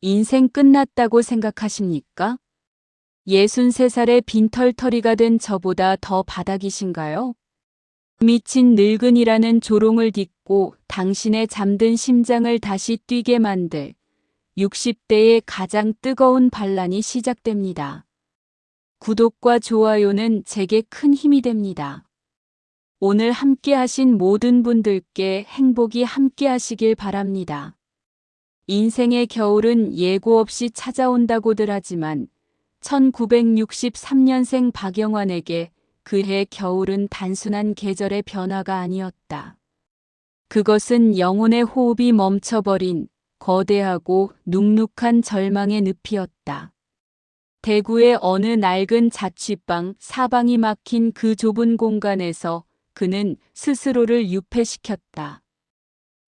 인생 끝났다고 생각하십니까? 63살의 빈털터리가 된 저보다 더 바닥이신가요? 미친 늙은이라는 조롱을 딛고 당신의 잠든 심장을 다시 뛰게 만들 60대의 가장 뜨거운 반란이 시작됩니다. 구독과 좋아요는 제게 큰 힘이 됩니다. 오늘 함께 하신 모든 분들께 행복이 함께 하시길 바랍니다. 인생의 겨울은 예고 없이 찾아온다고들 하지만 1963년생 박영환에게 그해 겨울은 단순한 계절의 변화가 아니었다. 그것은 영혼의 호흡이 멈춰버린 거대하고 눅눅한 절망의 늪이었다. 대구의 어느 낡은 자취방 사방이 막힌 그 좁은 공간에서 그는 스스로를 유폐시켰다.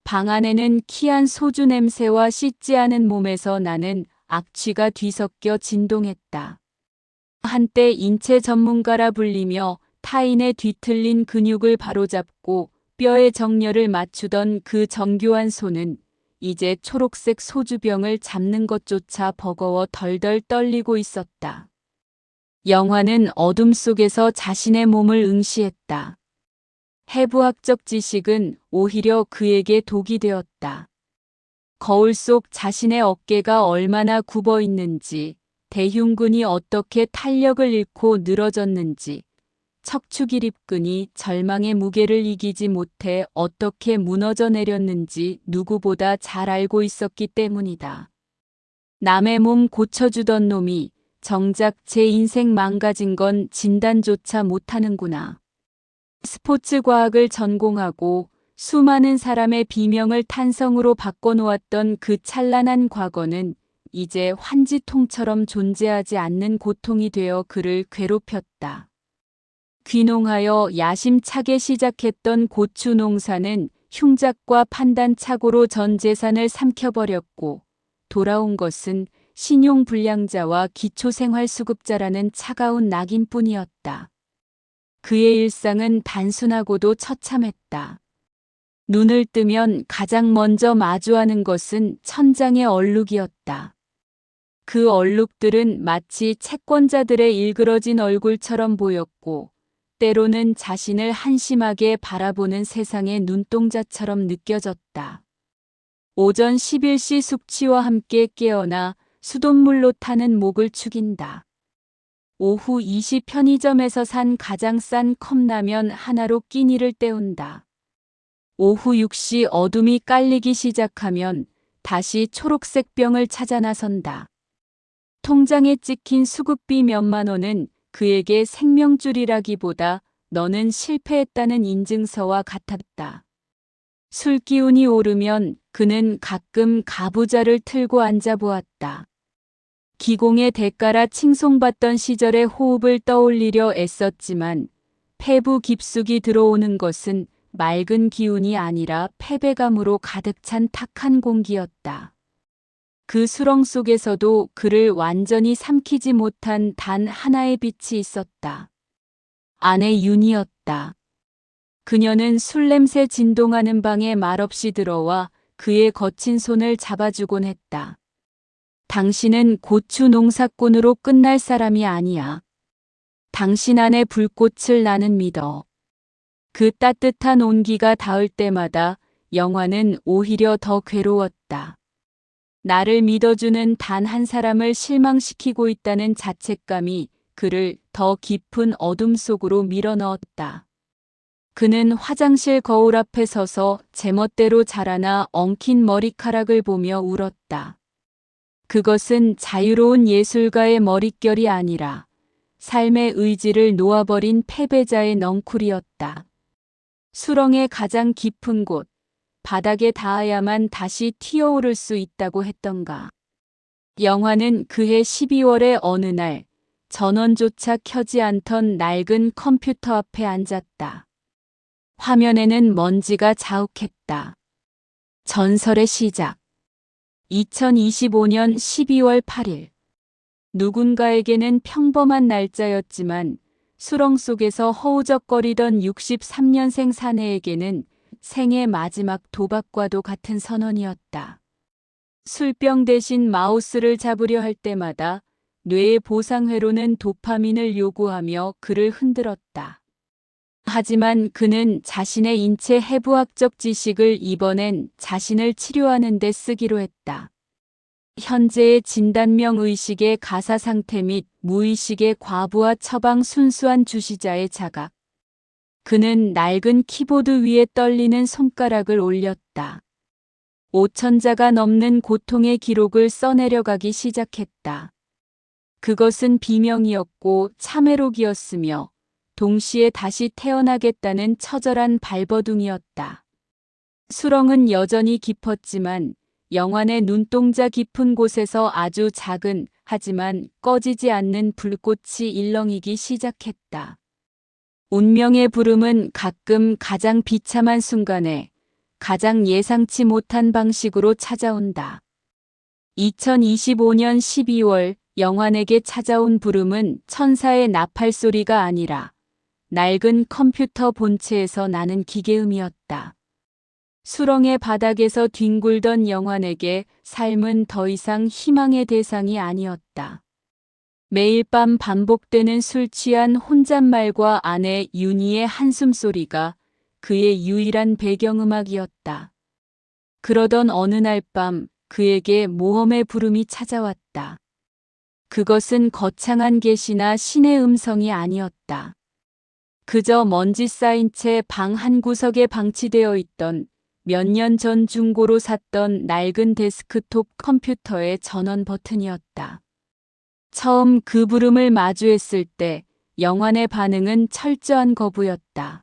방 안에는 키한 소주 냄새와 씻지 않은 몸에서 나는 악취가 뒤섞여 진동했다. 한때 인체 전문가라 불리며 타인의 뒤틀린 근육을 바로잡고 뼈의 정렬을 맞추던 그 정교한 손은 이제 초록색 소주병을 잡는 것조차 버거워 덜덜 떨리고 있었다. 영화는 어둠 속에서 자신의 몸을 응시했다. 해부학적 지식은 오히려 그에게 독이 되었다. 거울 속 자신의 어깨가 얼마나 굽어 있는지, 대흉근이 어떻게 탄력을 잃고 늘어졌는지, 척추기립근이 절망의 무게를 이기지 못해 어떻게 무너져 내렸는지 누구보다 잘 알고 있었기 때문이다. 남의 몸 고쳐주던 놈이 정작 제 인생 망가진 건 진단조차 못하는구나. 스포츠 과학을 전공하고 수많은 사람의 비명을 탄성으로 바꿔놓았던 그 찬란한 과거는 이제 환지통처럼 존재하지 않는 고통이 되어 그를 괴롭혔다. 귀농하여 야심차게 시작했던 고추 농사는 흉작과 판단착오로 전 재산을 삼켜버렸고 돌아온 것은 신용불량자와 기초생활수급자라는 차가운 낙인뿐이었다. 그의 일상은 단순하고도 처참했다. 눈을 뜨면 가장 먼저 마주하는 것은 천장의 얼룩이었다. 그 얼룩들은 마치 채권자들의 일그러진 얼굴처럼 보였고 때로는 자신을 한심하게 바라보는 세상의 눈동자처럼 느껴졌다. 오전 11시 숙취와 함께 깨어나 수돗물로 타는 목을 축인다. 오후 2시 편의점에서 산 가장 싼 컵라면 하나로 끼니를 때운다. 오후 6시 어둠이 깔리기 시작하면 다시 초록색 병을 찾아 나선다. 통장에 찍힌 수급비 몇만 원은 그에게 생명줄이라기보다 너는 실패했다는 인증서와 같았다. 술 기운이 오르면 그는 가끔 가부좌를 틀고 앉아보았다. 기공의 대가라 칭송받던 시절의 호흡을 떠올리려 애썼지만 폐부 깊숙이 들어오는 것은 맑은 기운이 아니라 패배감으로 가득 찬 탁한 공기였다. 그 수렁 속에서도 그를 완전히 삼키지 못한 단 하나의 빛이 있었다. 아내 윤이었다. 그녀는 술 냄새 진동하는 방에 말없이 들어와 그의 거친 손을 잡아주곤 했다. 당신은 고추 농사꾼으로 끝날 사람이 아니야. 당신 안에 불꽃을 나는 믿어. 그 따뜻한 온기가 닿을 때마다 영화는 오히려 더 괴로웠다. 나를 믿어주는 단 한 사람을 실망시키고 있다는 자책감이 그를 더 깊은 어둠 속으로 밀어넣었다. 그는 화장실 거울 앞에 서서 제멋대로 자라나 엉킨 머리카락을 보며 울었다. 그것은 자유로운 예술가의 머릿결이 아니라 삶의 의지를 놓아버린 패배자의 넝쿨이었다. 수렁의 가장 깊은 곳, 바닥에 닿아야만 다시 튀어오를 수 있다고 했던가. 영화는 그해 12월의 어느 날 전원조차 켜지 않던 낡은 컴퓨터 앞에 앉았다. 화면에는 먼지가 자욱했다. 전설의 시작. 2025년 12월 8일. 누군가에게는 평범한 날짜였지만 수렁 속에서 허우적거리던 63년생 사내에게는 생애 마지막 도박과도 같은 선언이었다. 술병 대신 마우스를 잡으려 할 때마다 뇌의 보상회로는 도파민을 요구하며 그를 흔들었다. 하지만 그는 자신의 인체 해부학적 지식을 이번엔 자신을 치료하는 데 쓰기로 했다. 현재의 진단명 의식의 가사 상태 및 무의식의 과부하 처방 순수한 주시자의 자각. 그는 낡은 키보드 위에 떨리는 손가락을 올렸다. 5,000자가 넘는 고통의 기록을 써내려가기 시작했다. 그것은 비명이었고 참회록이었으며 동시에 다시 태어나겠다는 처절한 발버둥이었다. 수렁은 여전히 깊었지만 영환의 눈동자 깊은 곳에서 아주 작은 하지만 꺼지지 않는 불꽃이 일렁이기 시작했다. 운명의 부름은 가끔 가장 비참한 순간에 가장 예상치 못한 방식으로 찾아온다. 2025년 12월 영환에게 찾아온 부름은 천사의 나팔 소리가 아니라 낡은 컴퓨터 본체에서 나는 기계음이었다. 수렁의 바닥에서 뒹굴던 영환에게 삶은 더 이상 희망의 대상이 아니었다. 매일 밤 반복되는 술 취한 혼잣말과 아내 윤희의 한숨소리가 그의 유일한 배경음악이었다. 그러던 어느 날 밤 그에게 모험의 부름이 찾아왔다. 그것은 거창한 계시나 신의 음성이 아니었다. 그저 먼지 쌓인 채 방 한 구석에 방치되어 있던 몇 년 전 중고로 샀던 낡은 데스크톱 컴퓨터의 전원 버튼이었다. 처음 그 부름을 마주했을 때 영환의 반응은 철저한 거부였다.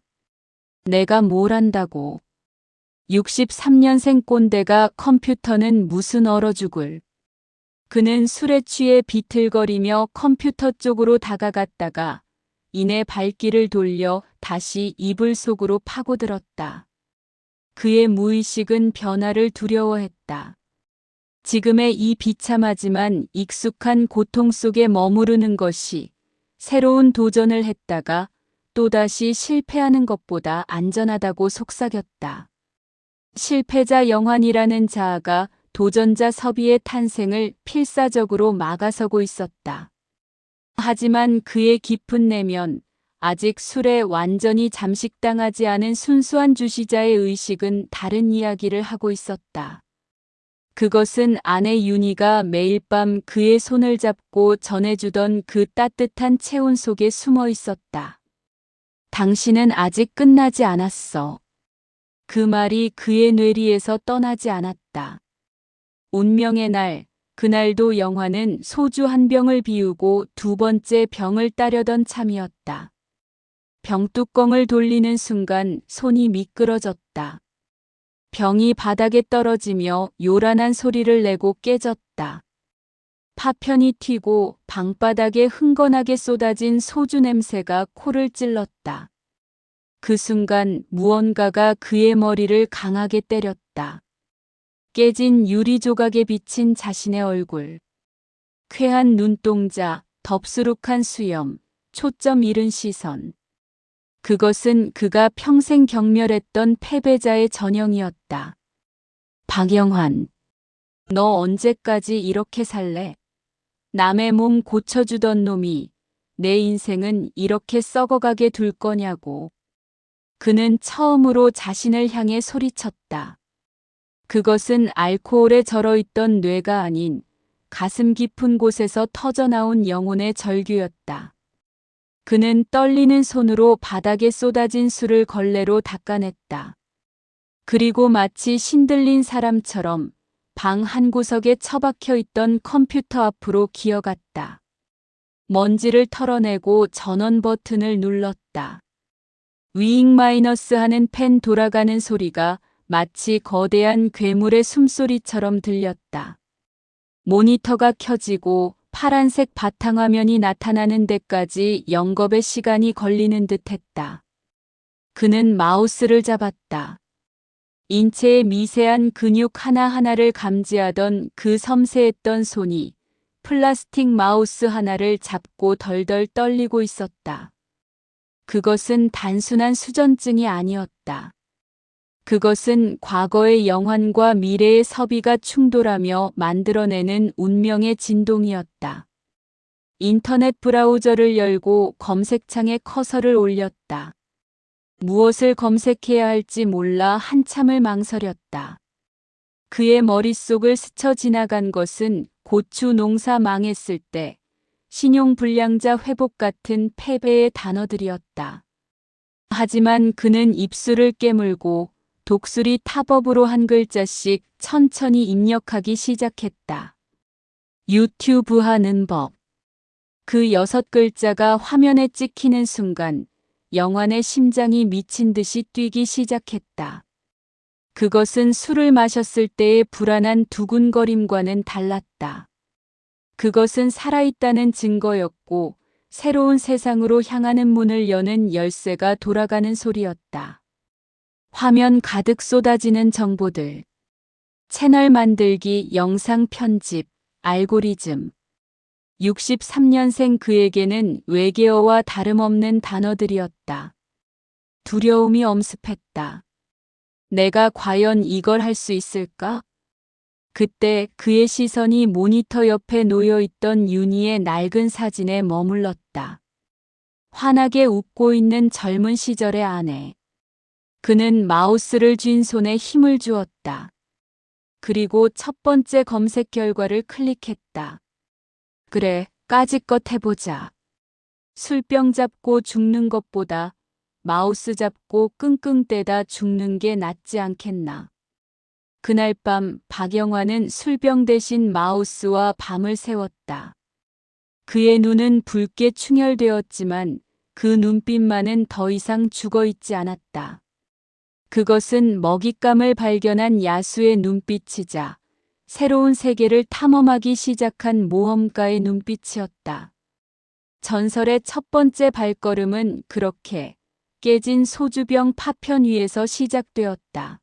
내가 뭘 안다고. 63년생 꼰대가 컴퓨터는 무슨 얼어 죽을. 그는 술에 취해 비틀거리며 컴퓨터 쪽으로 다가갔다가 이내 발길을 돌려 다시 이불 속으로 파고들었다. 그의 무의식은 변화를 두려워했다. 지금의 이 비참하지만 익숙한 고통 속에 머무르는 것이 새로운 도전을 했다가 또다시 실패하는 것보다 안전하다고 속삭였다. 실패자 영환이라는 자아가 도전자 서비의 탄생을 필사적으로 막아서고 있었다. 하지만 그의 깊은 내면 아직 술에 완전히 잠식당하지 않은 순수한 주시자의 의식은 다른 이야기를 하고 있었다. 그것은 아내 윤희가 매일 밤 그의 손을 잡고 전해주던 그 따뜻한 체온 속에 숨어 있었다. 당신은 아직 끝나지 않았어. 그 말이 그의 뇌리에서 떠나지 않았다. 운명의 날, 그날도 영환은 소주 한 병을 비우고 두 번째 병을 따려던 참이었다. 병뚜껑을 돌리는 순간 손이 미끄러졌다. 병이 바닥에 떨어지며 요란한 소리를 내고 깨졌다. 파편이 튀고 방바닥에 흥건하게 쏟아진 소주 냄새가 코를 찔렀다. 그 순간 무언가가 그의 머리를 강하게 때렸다. 깨진 유리 조각에 비친 자신의 얼굴. 쾌한 눈동자, 덥수룩한 수염, 초점 잃은 시선. 그것은 그가 평생 경멸했던 패배자의 전형이었다. 박영환, 너 언제까지 이렇게 살래? 남의 몸 고쳐주던 놈이 내 인생은 이렇게 썩어가게 둘 거냐고. 그는 처음으로 자신을 향해 소리쳤다. 그것은 알코올에 절어있던 뇌가 아닌 가슴 깊은 곳에서 터져나온 영혼의 절규였다. 그는 떨리는 손으로 바닥에 쏟아진 술을 걸레로 닦아냈다. 그리고 마치 신들린 사람처럼 방 한 구석에 처박혀 있던 컴퓨터 앞으로 기어갔다. 먼지를 털어내고 전원 버튼을 눌렀다. 위잉 마이너스 하는 펜 돌아가는 소리가 마치 거대한 괴물의 숨소리처럼 들렸다. 모니터가 켜지고 파란색 바탕화면이 나타나는 데까지 영겁의 시간이 걸리는 듯했다. 그는 마우스를 잡았다. 인체의 미세한 근육 하나하나를 감지하던 그 섬세했던 손이 플라스틱 마우스 하나를 잡고 덜덜 떨리고 있었다. 그것은 단순한 수전증이 아니었다. 그것은 과거의 영환과 미래의 섭이가 충돌하며 만들어내는 운명의 진동이었다. 인터넷 브라우저를 열고 검색창에 커서를 올렸다. 무엇을 검색해야 할지 몰라 한참을 망설였다. 그의 머릿속을 스쳐 지나간 것은 고추 농사 망했을 때 신용불량자 회복 같은 패배의 단어들이었다. 하지만 그는 입술을 깨물고 독수리 타법으로 한 글자씩 천천히 입력하기 시작했다. 유튜브 하는 법. 그 6글자가 화면에 찍히는 순간 영환의 심장이 미친 듯이 뛰기 시작했다. 그것은 술을 마셨을 때의 불안한 두근거림과는 달랐다. 그것은 살아있다는 증거였고 새로운 세상으로 향하는 문을 여는 열쇠가 돌아가는 소리였다. 화면 가득 쏟아지는 정보들. 채널 만들기, 영상 편집, 알고리즘. 63년생 그에게는 외계어와 다름없는 단어들이었다. 두려움이 엄습했다. 내가 과연 이걸 할 수 있을까? 그때 그의 시선이 모니터 옆에 놓여있던 윤희의 낡은 사진에 머물렀다. 환하게 웃고 있는 젊은 시절의 아내. 그는 마우스를 쥔 손에 힘을 주었다. 그리고 첫 번째 검색 결과를 클릭했다. 그래, 까짓것 해보자. 술병 잡고 죽는 것보다 마우스 잡고 끙끙 떼다 죽는 게 낫지 않겠나. 그날 밤 박영환은 술병 대신 마우스와 밤을 새웠다. 그의 눈은 붉게 충혈되었지만 그 눈빛만은 더 이상 죽어있지 않았다. 그것은 먹잇감을 발견한 야수의 눈빛이자 새로운 세계를 탐험하기 시작한 모험가의 눈빛이었다. 전설의 첫 번째 발걸음은 그렇게 깨진 소주병 파편 위에서 시작되었다.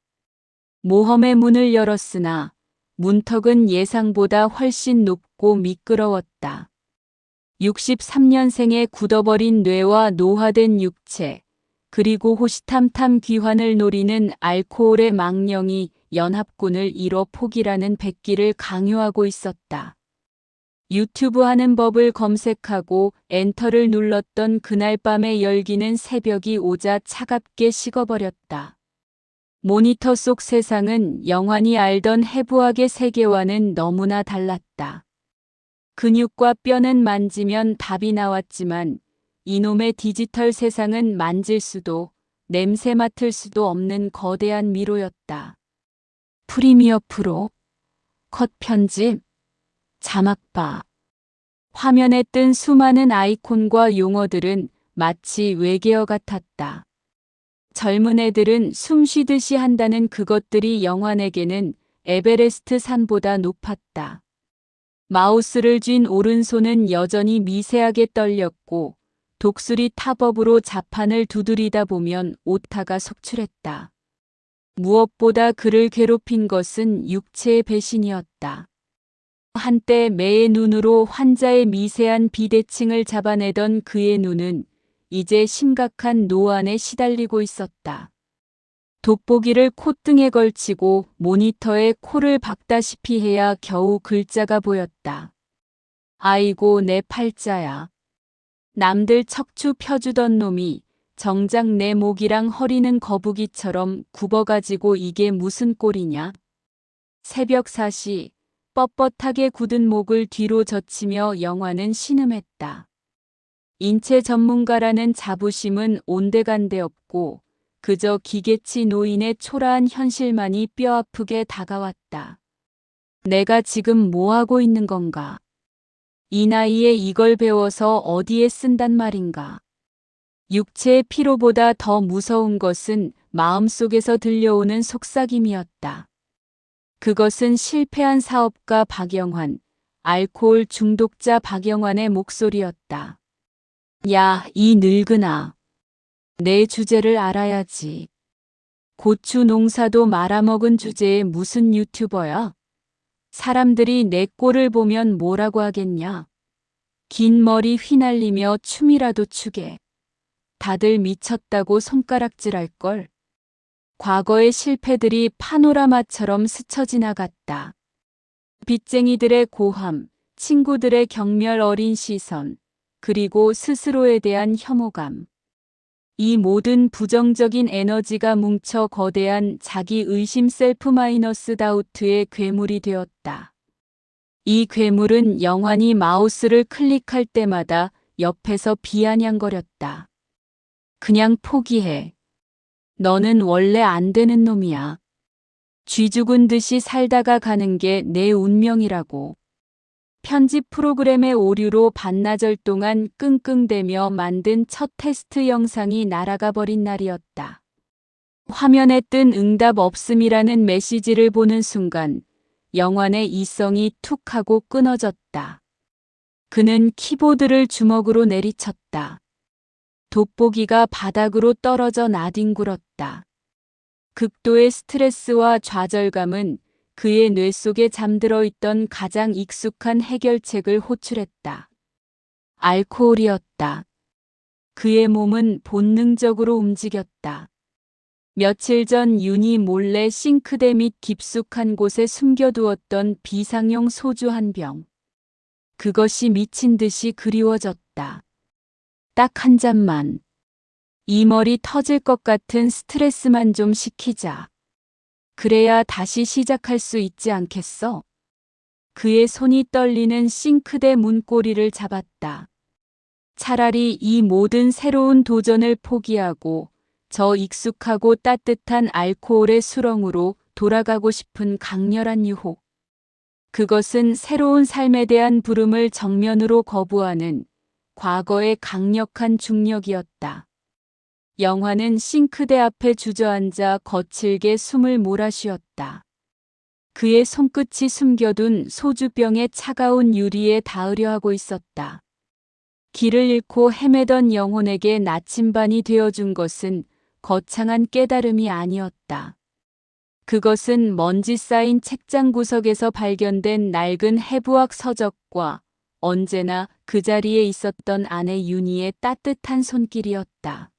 모험의 문을 열었으나 문턱은 예상보다 훨씬 높고 미끄러웠다. 63년생의 굳어버린 뇌와 노화된 육체, 그리고 호시탐탐 귀환을 노리는 알코올의 망령이 연합군을 이뤄 포기라는 백기를 강요하고 있었다. 유튜브 하는 법을 검색하고 엔터를 눌렀던 그날 밤의 열기는 새벽이 오자 차갑게 식어버렸다. 모니터 속 세상은 영환이 알던 해부학의 세계와는 너무나 달랐다. 근육과 뼈는 만지면 답이 나왔지만 이놈의 디지털 세상은 만질 수도 냄새 맡을 수도 없는 거대한 미로였다. 프리미어 프로, 컷 편집, 자막바. 화면에 뜬 수많은 아이콘과 용어들은 마치 외계어 같았다. 젊은 애들은 숨 쉬듯이 한다는 그것들이 영환에게는 에베레스트 산보다 높았다. 마우스를 쥔 오른손은 여전히 미세하게 떨렸고 독수리 탑업으로 자판을 두드리다 보면 오타가 속출했다. 무엇보다 그를 괴롭힌 것은 육체의 배신이었다. 한때 매의 눈으로 환자의 미세한 비대칭을 잡아내던 그의 눈은 이제 심각한 노안에 시달리고 있었다. 돋보기를 콧등에 걸치고 모니터에 코를 박다시피 해야 겨우 글자가 보였다. 아이고 내 팔자야. 남들 척추 펴주던 놈이 정작 내 목이랑 허리는 거북이처럼 굽어가지고 이게 무슨 꼴이냐. 새벽 4시 뻣뻣하게 굳은 목을 뒤로 젖히며 영환은 신음했다. 인체 전문가라는 자부심은 온데간데 없고 그저 기계치 노인의 초라한 현실만이 뼈아프게 다가왔다. 내가 지금 뭐하고 있는 건가? 이 나이에 이걸 배워서 어디에 쓴단 말인가? 육체의 피로보다 더 무서운 것은 마음속에서 들려오는 속삭임이었다. 그것은 실패한 사업가 박영환, 알코올 중독자 박영환의 목소리였다. 야, 이 늙은아. 내 주제를 알아야지. 고추 농사도 말아먹은 주제에 무슨 유튜버야? 사람들이 내 꼴을 보면 뭐라고 하겠냐? 긴 머리 휘날리며 춤이라도 추게. 다들 미쳤다고 손가락질할걸. 과거의 실패들이 파노라마처럼 스쳐 지나갔다. 빚쟁이들의 고함, 친구들의 경멸 어린 시선, 그리고 스스로에 대한 혐오감. 이 모든 부정적인 에너지가 뭉쳐 거대한 자기 의심 셀프 마이너스 다우트의 괴물이 되었다. 이 괴물은 영환이 마우스를 클릭할 때마다 옆에서 비아냥거렸다. 그냥 포기해. 너는 원래 안 되는 놈이야. 쥐 죽은 듯이 살다가 가는 게 내 운명이라고. 편집 프로그램의 오류로 반나절 동안 끙끙대며 만든 첫 테스트 영상이 날아가 버린 날이었다. 화면에 뜬 응답 없음이라는 메시지를 보는 순간 영환의 이성이 툭 하고 끊어졌다. 그는 키보드를 주먹으로 내리쳤다. 돋보기가 바닥으로 떨어져 나뒹굴었다. 극도의 스트레스와 좌절감은 그의 뇌 속에 잠들어 있던 가장 익숙한 해결책을 호출했다. 알코올이었다. 그의 몸은 본능적으로 움직였다. 며칠 전 윤이 몰래 싱크대 밑 깊숙한 곳에 숨겨두었던 비상용 소주 한 병. 그것이 미친 듯이 그리워졌다. 딱 한 잔만. 이 머리 터질 것 같은 스트레스만 좀 식히자. 그래야 다시 시작할 수 있지 않겠어? 그의 손이 떨리는 싱크대 문고리를 잡았다. 차라리 이 모든 새로운 도전을 포기하고 저 익숙하고 따뜻한 알코올의 수렁으로 돌아가고 싶은 강렬한 유혹. 그것은 새로운 삶에 대한 부름을 정면으로 거부하는 과거의 강력한 중력이었다. 영환은 싱크대 앞에 주저앉아 거칠게 숨을 몰아쉬었다. 그의 손끝이 숨겨둔 소주병의 차가운 유리에 닿으려 하고 있었다. 길을 잃고 헤매던 영혼에게 나침반이 되어준 것은 거창한 깨달음이 아니었다. 그것은 먼지 쌓인 책장 구석에서 발견된 낡은 해부학 서적과 언제나 그 자리에 있었던 아내 윤희의 따뜻한 손길이었다.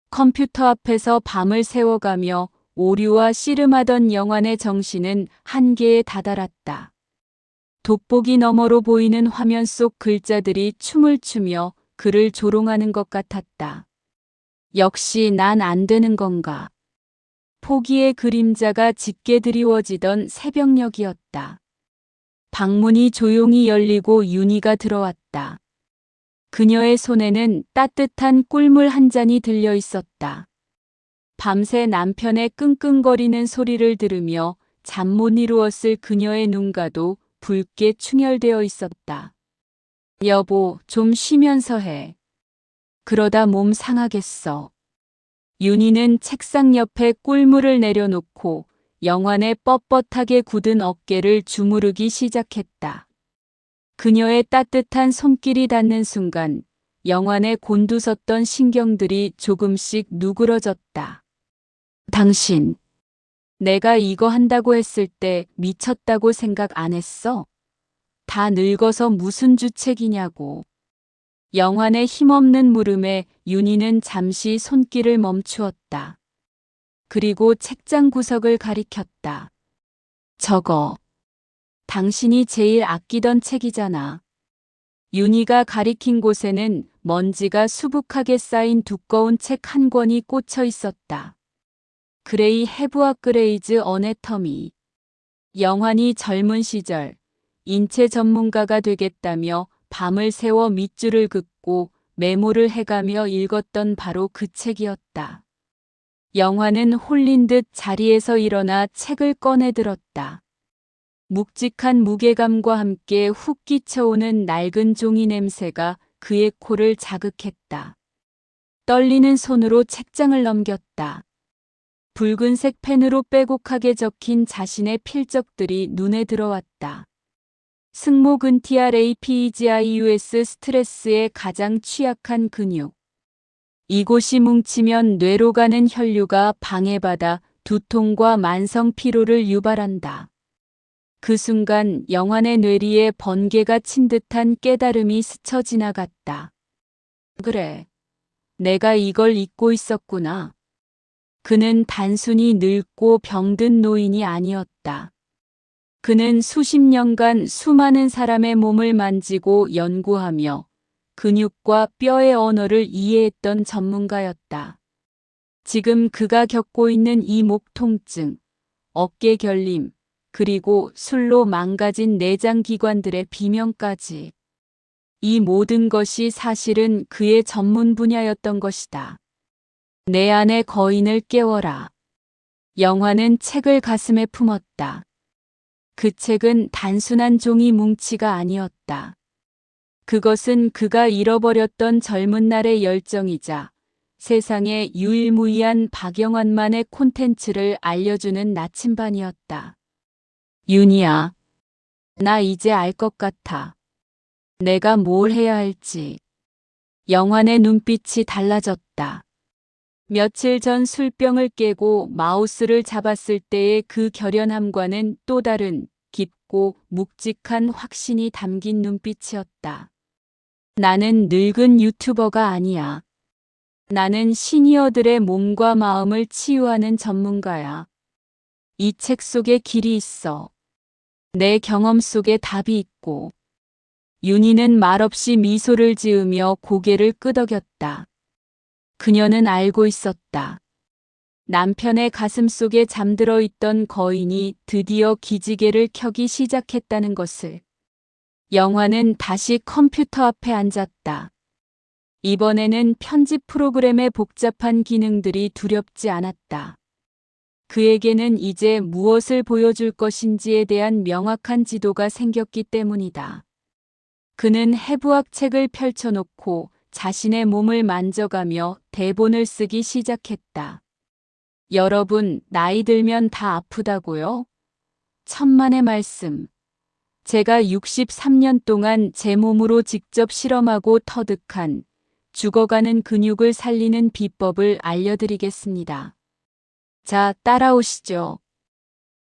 컴퓨터 앞에서 밤을 새워가며 오류와 씨름하던 영환의 정신은 한계에 다다랐다. 돋보기 너머로 보이는 화면 속 글자들이 춤을 추며 그를 조롱하는 것 같았다. 역시 난 안 되는 건가. 포기의 그림자가 짙게 드리워지던 새벽녘이었다. 방문이 조용히 열리고 윤희가 들어왔다. 그녀의 손에는 따뜻한 꿀물 한 잔이 들려 있었다. 밤새 남편의 끙끙거리는 소리를 들으며 잠 못 이루었을 그녀의 눈가도 붉게 충혈되어 있었다. 여보, 좀 쉬면서 해. 그러다 몸 상하겠어. 윤희는 책상 옆에 꿀물을 내려놓고 영환의 뻣뻣하게 굳은 어깨를 주무르기 시작했다. 그녀의 따뜻한 손길이 닿는 순간 영환의 곤두섰던 신경들이 조금씩 누그러졌다. 당신, 내가 이거 한다고 했을 때 미쳤다고 생각 안 했어? 다 늙어서 무슨 주책이냐고. 영환의 힘없는 물음에 윤희는 잠시 손길을 멈추었다. 그리고 책장 구석을 가리켰다. 저거. 당신이 제일 아끼던 책이잖아. 윤희가 가리킨 곳에는 먼지가 수북하게 쌓인 두꺼운 책 한 권이 꽂혀 있었다. 그레이 해부학 그레이즈 어네터미. 영환이 젊은 시절 인체 전문가가 되겠다며 밤을 새워 밑줄을 긋고 메모를 해가며 읽었던 바로 그 책이었다. 영환은 홀린 듯 자리에서 일어나 책을 꺼내 들었다. 묵직한 무게감과 함께 훅 끼쳐오는 낡은 종이 냄새가 그의 코를 자극했다. 떨리는 손으로 책장을 넘겼다. 붉은색 펜으로 빼곡하게 적힌 자신의 필적들이 눈에 들어왔다. 승모근 TRAPEGIUS 스트레스에 가장 취약한 근육. 이곳이 뭉치면 뇌로 가는 혈류가 방해받아 두통과 만성 피로를 유발한다. 그 순간 영환의 뇌리에 번개가 친 듯한 깨달음이 스쳐 지나갔다. 그래, 내가 이걸 잊고 있었구나. 그는 단순히 늙고 병든 노인이 아니었다. 그는 수십 년간 수많은 사람의 몸을 만지고 연구하며 근육과 뼈의 언어를 이해했던 전문가였다. 지금 그가 겪고 있는 이 목 통증, 어깨 결림, 그리고 술로 망가진 내장 기관들의 비명까지. 이 모든 것이 사실은 그의 전문 분야였던 것이다. 내 안의 거인을 깨워라. 영화는 책을 가슴에 품었다. 그 책은 단순한 종이 뭉치가 아니었다. 그것은 그가 잃어버렸던 젊은 날의 열정이자 세상에 유일무이한 박영환만의 콘텐츠를 알려주는 나침반이었다. 윤희야, 나 이제 알 것 같아. 내가 뭘 해야 할지. 영환의 눈빛이 달라졌다. 며칠 전 술병을 깨고 마우스를 잡았을 때의 그 결연함과는 또 다른 깊고 묵직한 확신이 담긴 눈빛이었다. 나는 늙은 유튜버가 아니야. 나는 시니어들의 몸과 마음을 치유하는 전문가야. 이 책 속에 길이 있어. 내 경험 속에 답이 있고. 윤희는 말없이 미소를 지으며 고개를 끄덕였다. 그녀는 알고 있었다. 남편의 가슴 속에 잠들어 있던 거인이 드디어 기지개를 켜기 시작했다는 것을. 영화는 다시 컴퓨터 앞에 앉았다. 이번에는 편집 프로그램의 복잡한 기능들이 두렵지 않았다. 그에게는 이제 무엇을 보여줄 것인지에 대한 명확한 지도가 생겼기 때문이다. 그는 해부학 책을 펼쳐놓고 자신의 몸을 만져가며 대본을 쓰기 시작했다. 여러분, 나이 들면 다 아프다고요? 천만의 말씀. 제가 63년 동안 제 몸으로 직접 실험하고 터득한 죽어가는 근육을 살리는 비법을 알려드리겠습니다. 자, 따라오시죠.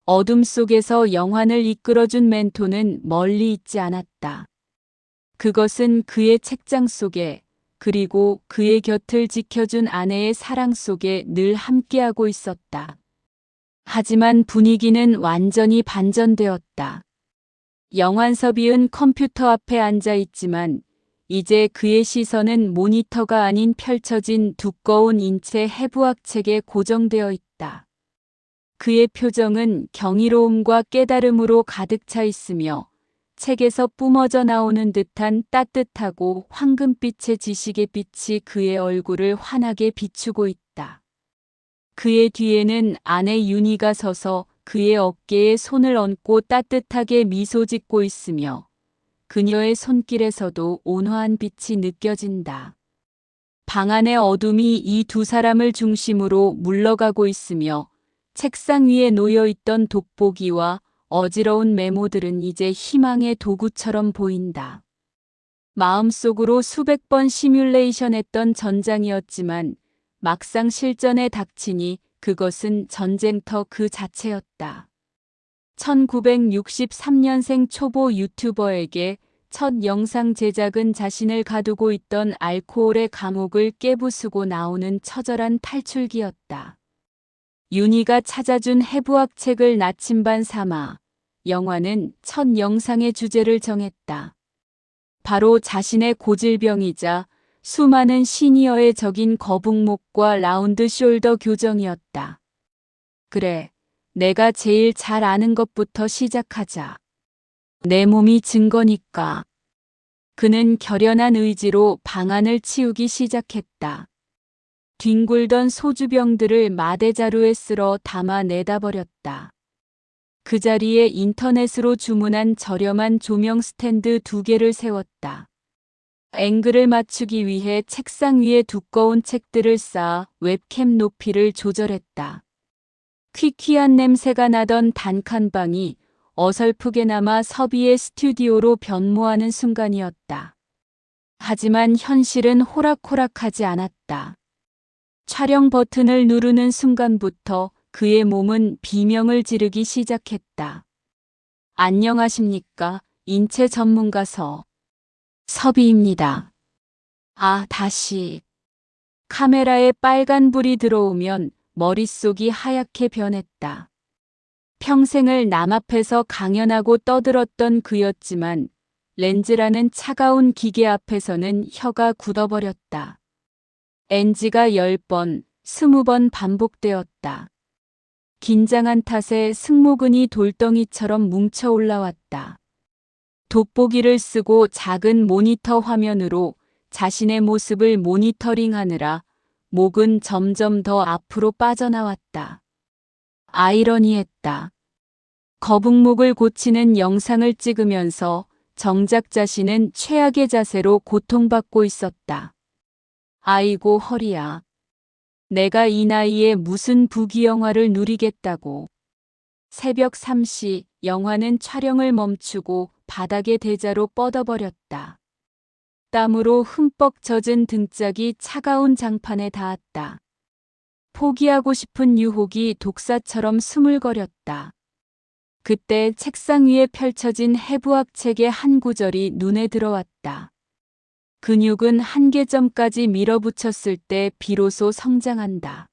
어둠 속에서 영환을 이끌어준 멘토는 멀리 있지 않았다. 그것은 그의 책장 속에, 그리고 그의 곁을 지켜준 아내의 사랑 속에 늘 함께하고 있었다. 하지만 분위기는 완전히 반전되었다. 영환섭이은 컴퓨터 앞에 앉아 있지만 이제 그의 시선은 모니터가 아닌 펼쳐진 두꺼운 인체 해부학 책에 고정되어 있다. 그의 표정은 경이로움과 깨달음으로 가득 차 있으며 책에서 뿜어져 나오는 듯한 따뜻하고 황금빛의 지식의 빛이 그의 얼굴을 환하게 비추고 있다. 그의 뒤에는 아내 윤희가 서서 그의 어깨에 손을 얹고 따뜻하게 미소 짓고 있으며 그녀의 손길에서도 온화한 빛이 느껴진다. 방 안의 어둠이 이 두 사람을 중심으로 물러가고 있으며 책상 위에 놓여있던 돋보기와 어지러운 메모들은 이제 희망의 도구처럼 보인다. 마음속으로 수백 번 시뮬레이션했던 전장이었지만 막상 실전에 닥치니 그것은 전쟁터 그 자체였다. 1963년생 초보 유튜버에게 첫 영상 제작은 자신을 가두고 있던 알코올의 감옥을 깨부수고 나오는 처절한 탈출기였다. 윤희가 찾아준 해부학 책을 나침반 삼아 영화는 첫 영상의 주제를 정했다. 바로 자신의 고질병이자 수많은 시니어의 적인 거북목과 라운드 숄더 교정이었다. 그래, 내가 제일 잘 아는 것부터 시작하자. 내 몸이 증거니까. 그는 결연한 의지로 방안을 치우기 시작했다. 뒹굴던 소주병들을 마대자루에 쓸어 담아 내다 버렸다. 그 자리에 인터넷으로 주문한 저렴한 조명 스탠드 2개를 세웠다. 앵글을 맞추기 위해 책상 위에 두꺼운 책들을 쌓아 웹캠 높이를 조절했다. 퀴퀴한 냄새가 나던 단칸방이 어설프게나마 섭이의 스튜디오로 변모하는 순간이었다. 하지만 현실은 호락호락하지 않았다. 촬영 버튼을 누르는 순간부터 그의 몸은 비명을 지르기 시작했다. 안녕하십니까, 인체 전문가 섭이입니다. 다시. 카메라에 빨간불이 들어오면 머릿속이 하얗게 변했다. 평생을 남 앞에서 강연하고 떠들었던 그였지만 렌즈라는 차가운 기계 앞에서는 혀가 굳어버렸다. NG가 10번, 20번 반복되었다. 긴장한 탓에 승모근이 돌덩이처럼 뭉쳐 올라왔다. 돋보기를 쓰고 작은 모니터 화면으로 자신의 모습을 모니터링하느라 목은 점점 더 앞으로 빠져나왔다. 아이러니했다. 거북목을 고치는 영상을 찍으면서 정작 자신은 최악의 자세로 고통받고 있었다. 아이고 허리야. 내가 이 나이에 무슨 부귀영화를 누리겠다고. 새벽 3시 영화는 촬영을 멈추고 바닥에 대자로 뻗어버렸다. 땀으로 흠뻑 젖은 등짝이 차가운 장판에 닿았다. 포기하고 싶은 유혹이 독사처럼 스물거렸다. 그때 책상 위에 펼쳐진 해부학 책의 한 구절이 눈에 들어왔다. 근육은 한계점까지 밀어붙였을 때 비로소 성장한다.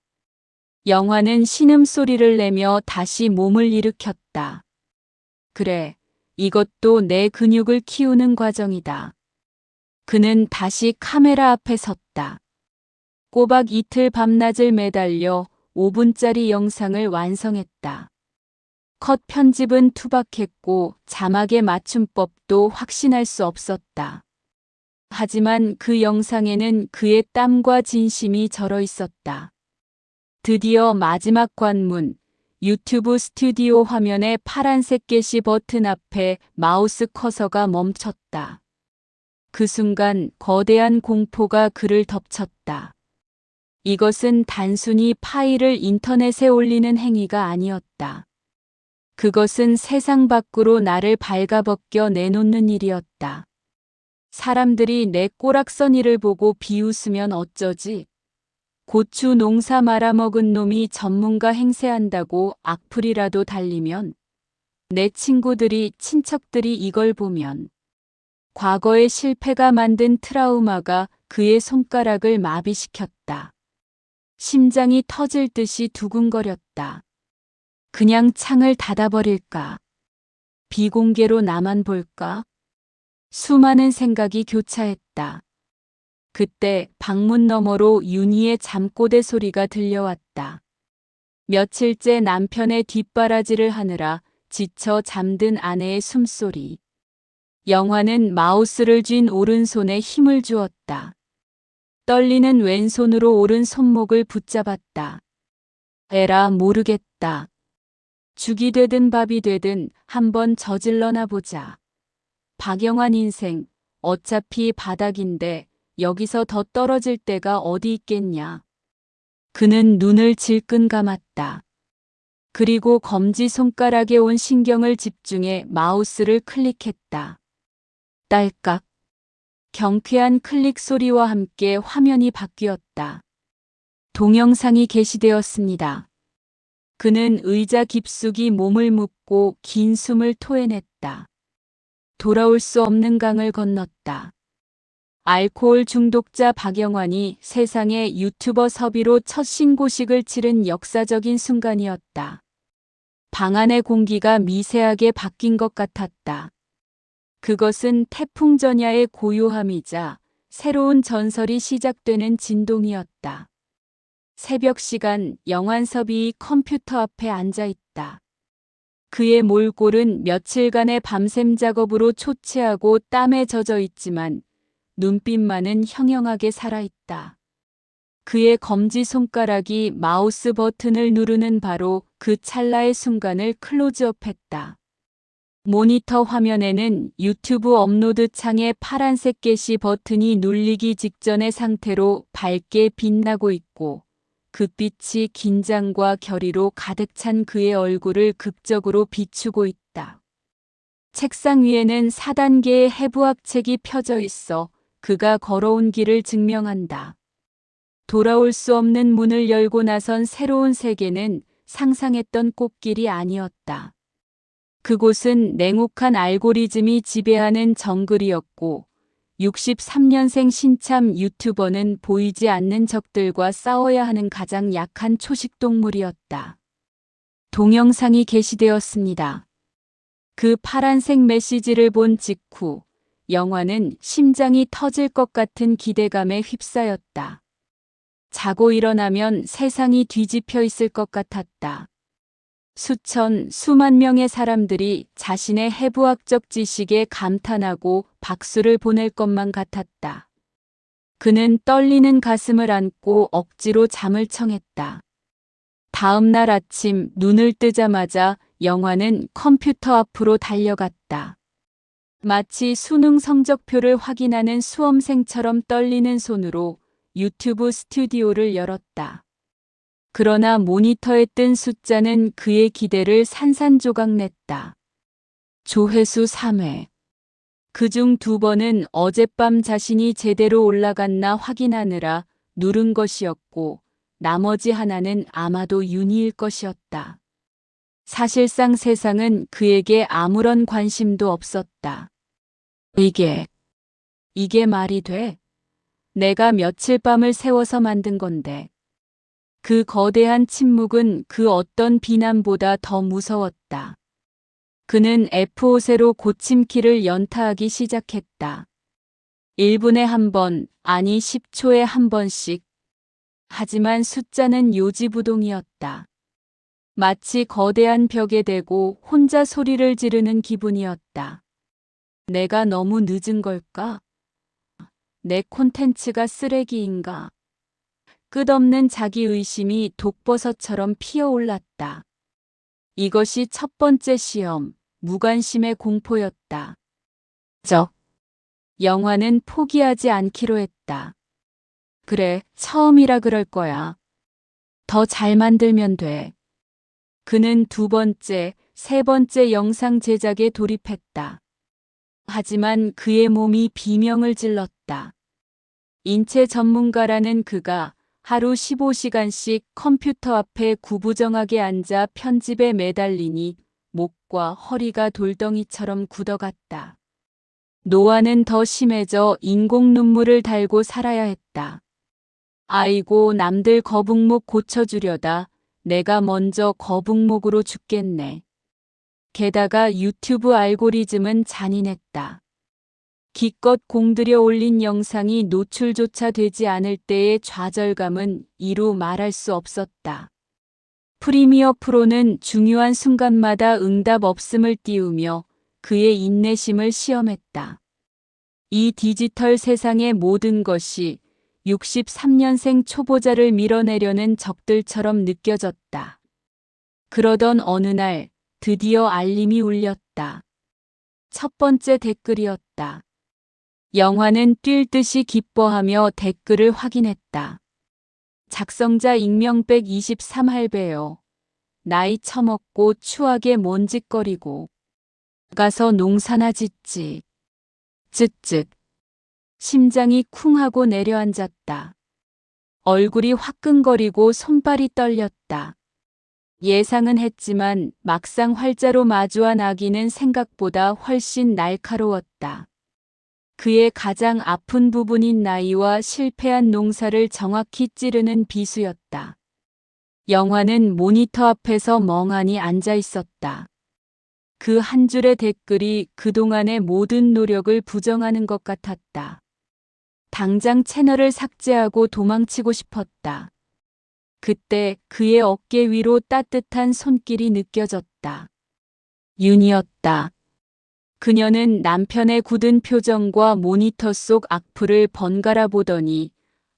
영화는 신음소리를 내며 다시 몸을 일으켰다. 그래, 이것도 내 근육을 키우는 과정이다. 그는 다시 카메라 앞에 섰다. 꼬박 이틀 밤낮을 매달려 5분짜리 영상을 완성했다. 컷 편집은 투박했고 자막의 맞춤법도 확신할 수 없었다. 하지만 그 영상에는 그의 땀과 진심이 절어 있었다. 드디어 마지막 관문, 유튜브 스튜디오 화면의 파란색 게시 버튼 앞에 마우스 커서가 멈췄다. 그 순간 거대한 공포가 그를 덮쳤다. 이것은 단순히 파일을 인터넷에 올리는 행위가 아니었다. 그것은 세상 밖으로 나를 발가벗겨 내놓는 일이었다. 사람들이 내 꼬락선 일을 보고 비웃으면 어쩌지? 고추 농사 말아먹은 놈이 전문가 행세한다고 악플이라도 달리면? 내 친구들이, 친척들이 이걸 보면? 과거의 실패가 만든 트라우마가 그의 손가락을 마비시켰다. 심장이 터질 듯이 두근거렸다. 그냥 창을 닫아버릴까? 비공개로 나만 볼까? 수많은 생각이 교차했다. 그때 방문 너머로 윤희의 잠꼬대 소리가 들려왔다. 며칠째 남편의 뒷바라지를 하느라 지쳐 잠든 아내의 숨소리. 영화는 마우스를 쥔 오른손에 힘을 주었다. 떨리는 왼손으로 오른 손목을 붙잡았다. 에라 모르겠다. 죽이 되든 밥이 되든 한번 저질러나 보자. 박영환 인생, 어차피 바닥인데 여기서 더 떨어질 데가 어디 있겠냐. 그는 눈을 질끈 감았다. 그리고 검지손가락에 온 신경을 집중해 마우스를 클릭했다. 딸깍. 경쾌한 클릭 소리와 함께 화면이 바뀌었다. 동영상이 게시되었습니다. 그는 의자 깊숙이 몸을 묻고 긴 숨을 토해냈다. 돌아올 수 없는 강을 건넜다. 알코올 중독자 박영환이 세상의 유튜버 섭외로 첫 신고식을 치른 역사적인 순간이었다. 방 안의 공기가 미세하게 바뀐 것 같았다. 그것은 태풍 전야의 고요함이자 새로운 전설이 시작되는 진동이었다. 새벽 시간 영환섭이 컴퓨터 앞에 앉아 있다. 그의 몰골은 며칠간의 밤샘 작업으로 초췌하고 땀에 젖어 있지만 눈빛만은 형형하게 살아있다. 그의 검지손가락이 마우스 버튼을 누르는 바로 그 찰나의 순간을 클로즈업했다. 모니터 화면에는 유튜브 업로드 창에 파란색 게시 버튼이 눌리기 직전의 상태로 밝게 빛나고 있고 그 빛이 긴장과 결의로 가득 찬 그의 얼굴을 극적으로 비추고 있다. 책상 위에는 4단계의 해부학 책이 펴져 있어 그가 걸어온 길을 증명한다. 돌아올 수 없는 문을 열고 나선 새로운 세계는 상상했던 꽃길이 아니었다. 그곳은 냉혹한 알고리즘이 지배하는 정글이었고 63년생 신참 유튜버는 보이지 않는 적들과 싸워야 하는 가장 약한 초식동물이었다. 동영상이 게시되었습니다. 그 파란색 메시지를 본 직후 영화는 심장이 터질 것 같은 기대감에 휩싸였다. 자고 일어나면 세상이 뒤집혀 있을 것 같았다. 수만 명의 사람들이 자신의 해부학적 지식에 감탄하고 박수를 보낼 것만 같았다. 그는 떨리는 가슴을 안고 억지로 잠을 청했다. 다음 날 아침 눈을 뜨자마자 영화는 컴퓨터 앞으로 달려갔다. 마치 수능 성적표를 확인하는 수험생처럼 떨리는 손으로 유튜브 스튜디오를 열었다. 그러나 모니터에 뜬 숫자는 그의 기대를 산산조각냈다. 조회수 3회. 그중 2번은 어젯밤 자신이 제대로 올라갔나 확인하느라 누른 것이었고 나머지 하나는 아마도 윤희일 것이었다. 사실상 세상은 그에게 아무런 관심도 없었다. 이게 말이 돼? 내가 며칠 밤을 새워서 만든 건데. 그 거대한 침묵은 그 어떤 비난보다 더 무서웠다. 그는 F5세로 고침키를 연타하기 시작했다. 1분에 한 번, 아니 10초에 한 번씩. 하지만 숫자는 요지부동이었다. 마치 거대한 벽에 대고 혼자 소리를 지르는 기분이었다. 내가 너무 늦은 걸까? 내 콘텐츠가 쓰레기인가? 끝없는 자기의심이 독버섯처럼 피어올랐다. 이것이 첫 번째 시험, 무관심의 공포였다. 영화는 포기하지 않기로 했다. 그래, 처음이라 그럴 거야. 더 잘 만들면 돼. 그는 2번째, 3번째 영상 제작에 돌입했다. 하지만 그의 몸이 비명을 질렀다. 인체 전문가라는 그가 하루 15시간씩 컴퓨터 앞에 구부정하게 앉아 편집에 매달리니 목과 허리가 돌덩이처럼 굳어갔다. 노화는 더 심해져 인공 눈물을 달고 살아야 했다. 아이고, 남들 거북목 고쳐주려다 내가 먼저 거북목으로 죽겠네. 게다가 유튜브 알고리즘은 잔인했다. 기껏 공들여 올린 영상이 노출조차 되지 않을 때의 좌절감은 이루 말할 수 없었다. 프리미어 프로는 중요한 순간마다 응답 없음을 띄우며 그의 인내심을 시험했다. 이 디지털 세상의 모든 것이 63년생 초보자를 밀어내려는 적들처럼 느껴졌다. 그러던 어느 날 드디어 알림이 울렸다. 첫 번째 댓글이었다. 영화는 뛸 듯이 기뻐하며 댓글을 확인했다. 작성자 익명 123할배요. 나이 처먹고 추하게 먼짓거리고 가서 농사나 짓지. 쯧쯧. 심장이 쿵 하고 내려앉았다. 얼굴이 화끈거리고 손발이 떨렸다. 예상은 했지만 막상 활자로 마주한 아기는 생각보다 훨씬 날카로웠다. 그의 가장 아픈 부분인 나이와 실패한 농사를 정확히 찌르는 비수였다. 영화는 모니터 앞에서 멍하니 앉아 있었다. 그 한 줄의 댓글이 그동안의 모든 노력을 부정하는 것 같았다. 당장 채널을 삭제하고 도망치고 싶었다. 그때 그의 어깨 위로 따뜻한 손길이 느껴졌다. 윤이었다. 그녀는 남편의 굳은 표정과 모니터 속 악플을 번갈아 보더니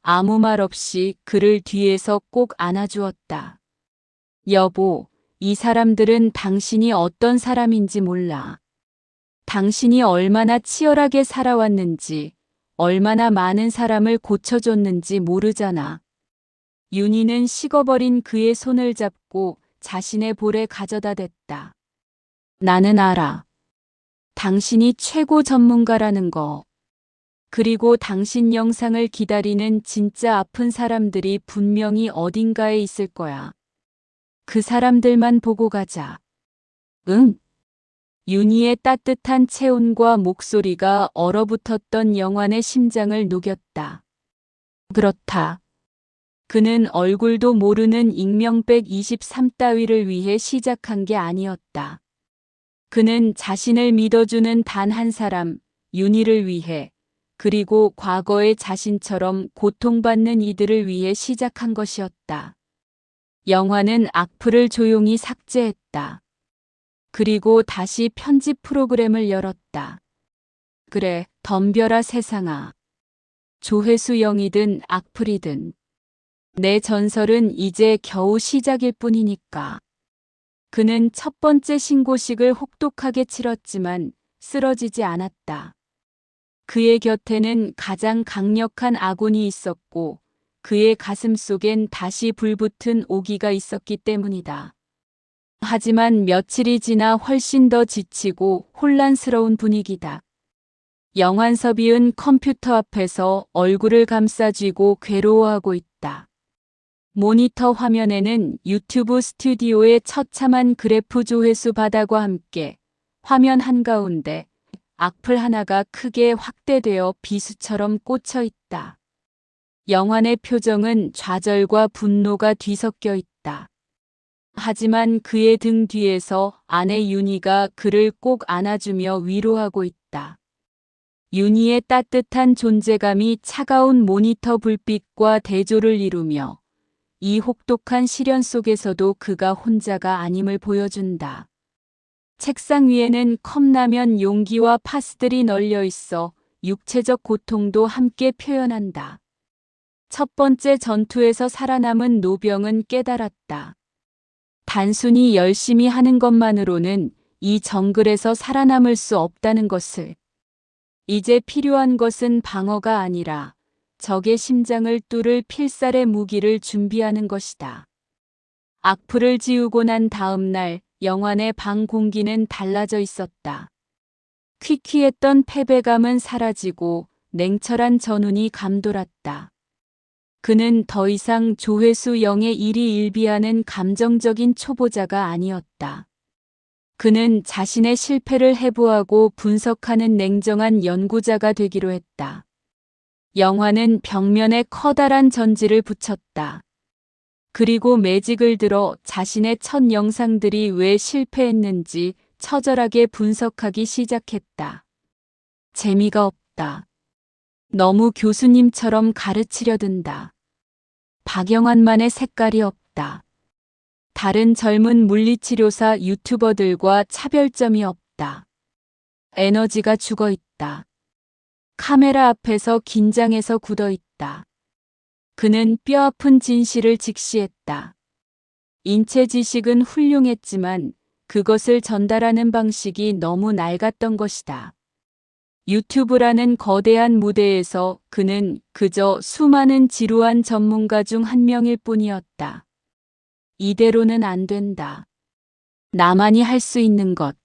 아무 말 없이 그를 뒤에서 꼭 안아주었다. 여보, 이 사람들은 당신이 어떤 사람인지 몰라. 당신이 얼마나 치열하게 살아왔는지, 얼마나 많은 사람을 고쳐줬는지 모르잖아. 윤희는 식어버린 그의 손을 잡고 자신의 볼에 가져다 댔다. 나는 알아. 당신이 최고 전문가라는 거. 그리고 당신 영상을 기다리는 진짜 아픈 사람들이 분명히 어딘가에 있을 거야. 그 사람들만 보고 가자. 응? 윤희의 따뜻한 체온과 목소리가 얼어붙었던 영환의 심장을 녹였다. 그렇다. 그는 얼굴도 모르는 익명백 23 따위를 위해 시작한 게 아니었다. 그는 자신을 믿어주는 단 한 사람, 윤희를 위해, 그리고 과거의 자신처럼 고통받는 이들을 위해 시작한 것이었다. 영화는 악플을 조용히 삭제했다. 그리고 다시 편집 프로그램을 열었다. 그래, 덤벼라 세상아. 조회수 0이든 악플이든. 내 전설은 이제 겨우 시작일 뿐이니까. 그는 첫 번째 신고식을 혹독하게 치렀지만 쓰러지지 않았다. 그의 곁에는 가장 강력한 아군이 있었고 그의 가슴 속엔 다시 불붙은 오기가 있었기 때문이다. 하지만 며칠이 지나 훨씬 더 지치고 혼란스러운 분위기다. 영환섭이은 컴퓨터 앞에서 얼굴을 감싸쥐고 괴로워하고 있다. 모니터 화면에는 유튜브 스튜디오의 처참한 그래프 조회수 바닥과 함께 화면 한가운데 악플 하나가 크게 확대되어 비수처럼 꽂혀 있다. 영환의 표정은 좌절과 분노가 뒤섞여 있다. 하지만 그의 등 뒤에서 아내 윤희가 그를 꼭 안아주며 위로하고 있다. 윤희의 따뜻한 존재감이 차가운 모니터 불빛과 대조를 이루며 이 혹독한 시련 속에서도 그가 혼자가 아님을 보여준다. 책상 위에는 컵라면 용기와 파스들이 널려 있어 육체적 고통도 함께 표현한다. 첫 번째 전투에서 살아남은 노병은 깨달았다. 단순히 열심히 하는 것만으로는 이 정글에서 살아남을 수 없다는 것을. 이제 필요한 것은 방어가 아니라 적의 심장을 뚫을 필살의 무기를 준비하는 것이다. 악플을 지우고 난 다음 날 영환의 방 공기는 달라져 있었다. 퀴퀴했던 패배감은 사라지고 냉철한 전운이 감돌았다. 그는 더 이상 조회수 0의 일이 일비하는 감정적인 초보자가 아니었다. 그는 자신의 실패를 해부하고 분석하는 냉정한 연구자가 되기로 했다. 영화는 벽면에 커다란 전지를 붙였다. 그리고 매직을 들어 자신의 첫 영상들이 왜 실패했는지 처절하게 분석하기 시작했다. 재미가 없다. 너무 교수님처럼 가르치려 든다. 박영환만의 색깔이 없다. 다른 젊은 물리치료사 유튜버들과 차별점이 없다. 에너지가 죽어 있다. 카메라 앞에서 긴장해서 굳어 있다. 그는 뼈아픈 진실을 직시했다. 인체 지식은 훌륭했지만 그것을 전달하는 방식이 너무 낡았던 것이다. 유튜브라는 거대한 무대에서 그는 그저 수많은 지루한 전문가 중 한 명일 뿐이었다. 이대로는 안 된다. 나만이 할 수 있는 것.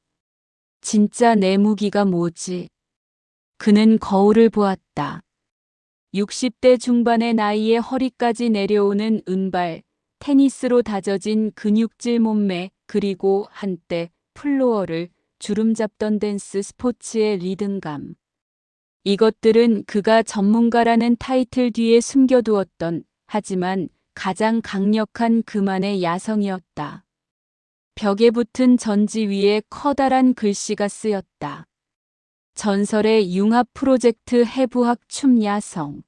진짜 내 무기가 뭐지? 그는 거울을 보았다. 60대 중반의 나이에 허리까지 내려오는 은발, 테니스로 다져진 근육질 몸매, 그리고 한때 플로어를 주름잡던 댄스 스포츠의 리듬감. 이것들은 그가 전문가라는 타이틀 뒤에 숨겨두었던 하지만 가장 강력한 그만의 야성이었다. 벽에 붙은 전지 위에 커다란 글씨가 쓰였다. 전설의 융합 프로젝트 해부학 춤 야성.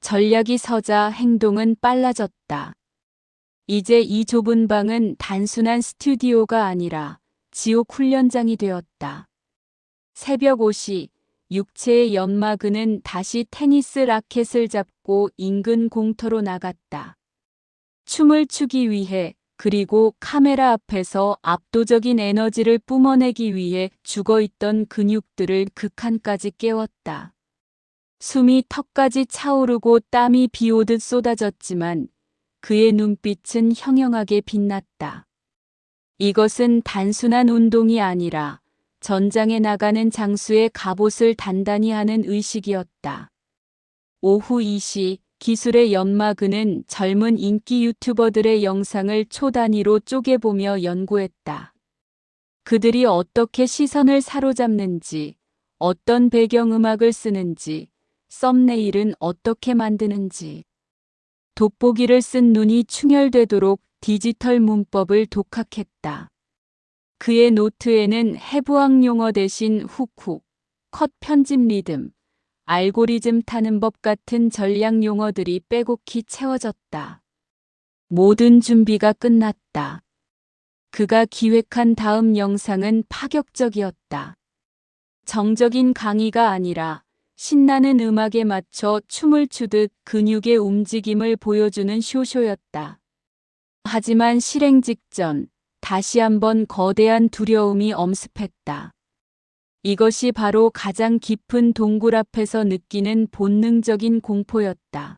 전략이 서자 행동은 빨라졌다. 이제 이 좁은 방은 단순한 스튜디오가 아니라 지옥 훈련장이 되었다. 새벽 5시 육체의 연마그는 다시 테니스 라켓을 잡고 인근 공터로 나갔다. 춤을 추기 위해 그리고 카메라 앞에서 압도적인 에너지를 뿜어내기 위해 죽어있던 근육들을 극한까지 깨웠다. 숨이 턱까지 차오르고 땀이 비오듯 쏟아졌지만 그의 눈빛은 형형하게 빛났다. 이것은 단순한 운동이 아니라 전장에 나가는 장수의 갑옷을 단단히 하는 의식이었다. 오후 2시 기술의 연마그는 젊은 인기 유튜버들의 영상을 초 단위로 쪼개보며 연구했다. 그들이 어떻게 시선을 사로잡는지, 어떤 배경음악을 쓰는지, 썸네일은 어떻게 만드는지. 돋보기를 쓴 눈이 충혈되도록 디지털 문법을 독학했다. 그의 노트에는 해부학 용어 대신 훅훅, 컷 편집 리듬, 알고리즘 타는 법 같은 전략 용어들이 빼곡히 채워졌다. 모든 준비가 끝났다. 그가 기획한 다음 영상은 파격적이었다. 정적인 강의가 아니라 신나는 음악에 맞춰 춤을 추듯 근육의 움직임을 보여주는 쇼쇼였다. 하지만 실행 직전 다시 한번 거대한 두려움이 엄습했다. 이것이 바로 가장 깊은 동굴 앞에서 느끼는 본능적인 공포였다.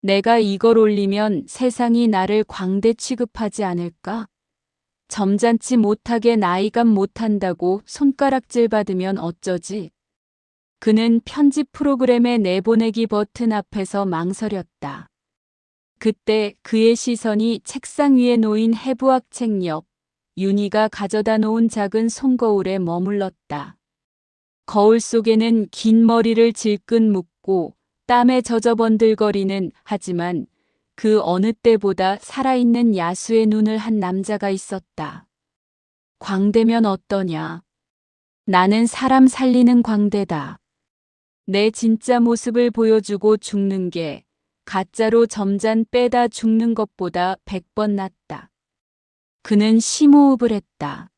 내가 이걸 올리면 세상이 나를 광대 취급하지 않을까? 점잖지 못하게 나이감 못한다고 손가락질 받으면 어쩌지? 그는 편집 프로그램의 내보내기 버튼 앞에서 망설였다. 그때 그의 시선이 책상 위에 놓인 해부학 책 옆, 윤희가 가져다 놓은 작은 손거울에 머물렀다. 거울 속에는 긴 머리를 질끈 묶고 땀에 젖어 번들거리는 하지만 그 어느 때보다 살아있는 야수의 눈을 한 남자가 있었다. 광대면 어떠냐? 나는 사람 살리는 광대다. 내 진짜 모습을 보여주고 죽는 게 가짜로 점잔 빼다 죽는 것보다 100번 낫다. 그는 심호흡을 했다.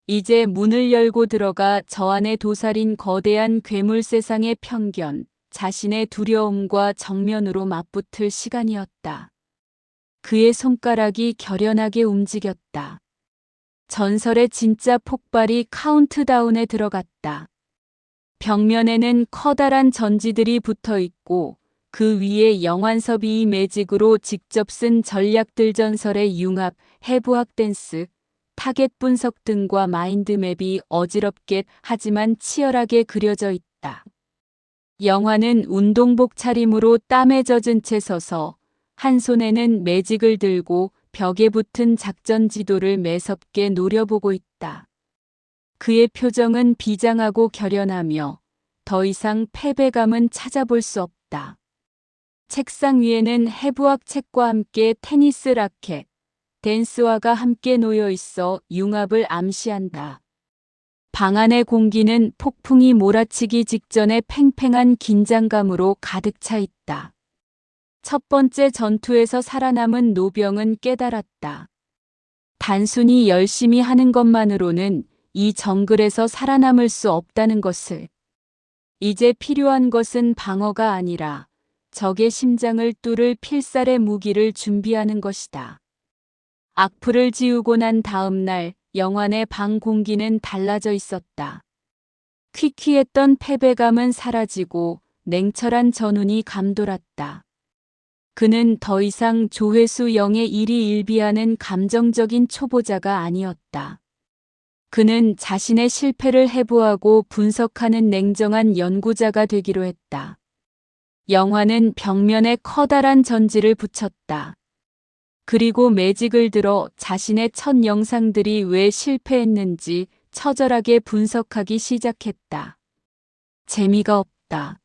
이제 문을 열고 들어가 저 안에 도사린 거대한 괴물 세상의 편견, 자신의 두려움과 정면으로 맞붙을 시간이었다. 그의 손가락이 결연하게 움직였다. 전설의 진짜 폭발이 카운트다운에 들어갔다. 벽면에는 커다란 전지들이 붙어 있고 그 위에 영환섭이 매직으로 직접 쓴 전략들 전설의 융합, 해부학 댄스, 타겟 분석 등과 마인드맵이 어지럽게 하지만 치열하게 그려져 있다. 영환은 운동복 차림으로 땀에 젖은 채 서서 한 손에는 매직을 들고 벽에 붙은 작전 지도를 매섭게 노려보고 있다. 그의 표정은 비장하고 결연하며 더 이상 패배감은 찾아볼 수 없다. 책상 위에는 해부학 책과 함께 테니스 라켓, 댄스화가 함께 놓여 있어 융합을 암시한다. 방 안의 공기는 폭풍이 몰아치기 직전의 팽팽한 긴장감으로 가득 차 있다. 첫 번째 전투에서 살아남은 노병은 깨달았다. 단순히 열심히 하는 것만으로는 이 정글에서 살아남을 수 없다는 것을. 이제 필요한 것은 방어가 아니라 적의 심장을 뚫을 필살의 무기를 준비하는 것이다. 악플을 지우고 난 다음 날 영환의 방 공기는 달라져 있었다. 퀴퀴했던 패배감은 사라지고 냉철한 전운이 감돌았다. 그는 더 이상 조회수 0의 1이 일비하는 감정적인 초보자가 아니었다. 그는 자신의 실패를 해부하고 분석하는 냉정한 연구자가 되기로 했다. 영화는 벽면에 커다란 전지를 붙였다. 그리고 매직을 들어 자신의 첫 영상들이 왜 실패했는지 처절하게 분석하기 시작했다. 재미가 없다.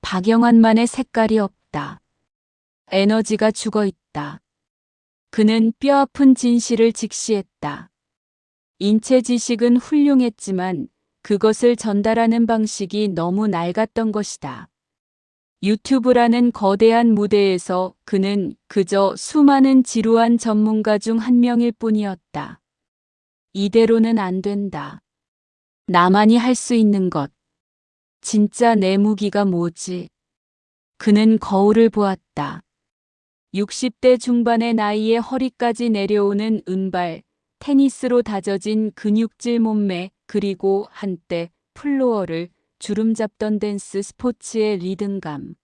박영환만의 색깔이 없다. 에너지가 죽어 있다. 그는 뼈아픈 진실을 직시했다. 인체 지식은 훌륭했지만 그것을 전달하는 방식이 너무 낡았던 것이다. 유튜브라는 거대한 무대에서 그는 그저 수많은 지루한 전문가 중 한 명일 뿐이었다. 이대로는 안 된다. 나만이 할 수 있는 것. 진짜 내 무기가 뭐지? 그는 거울을 보았다. 60대 중반의 나이에 허리까지 내려오는 은발, 테니스로 다져진 근육질 몸매, 그리고 한때 플로어를 주름 잡던 댄스 스포츠의 리듬감.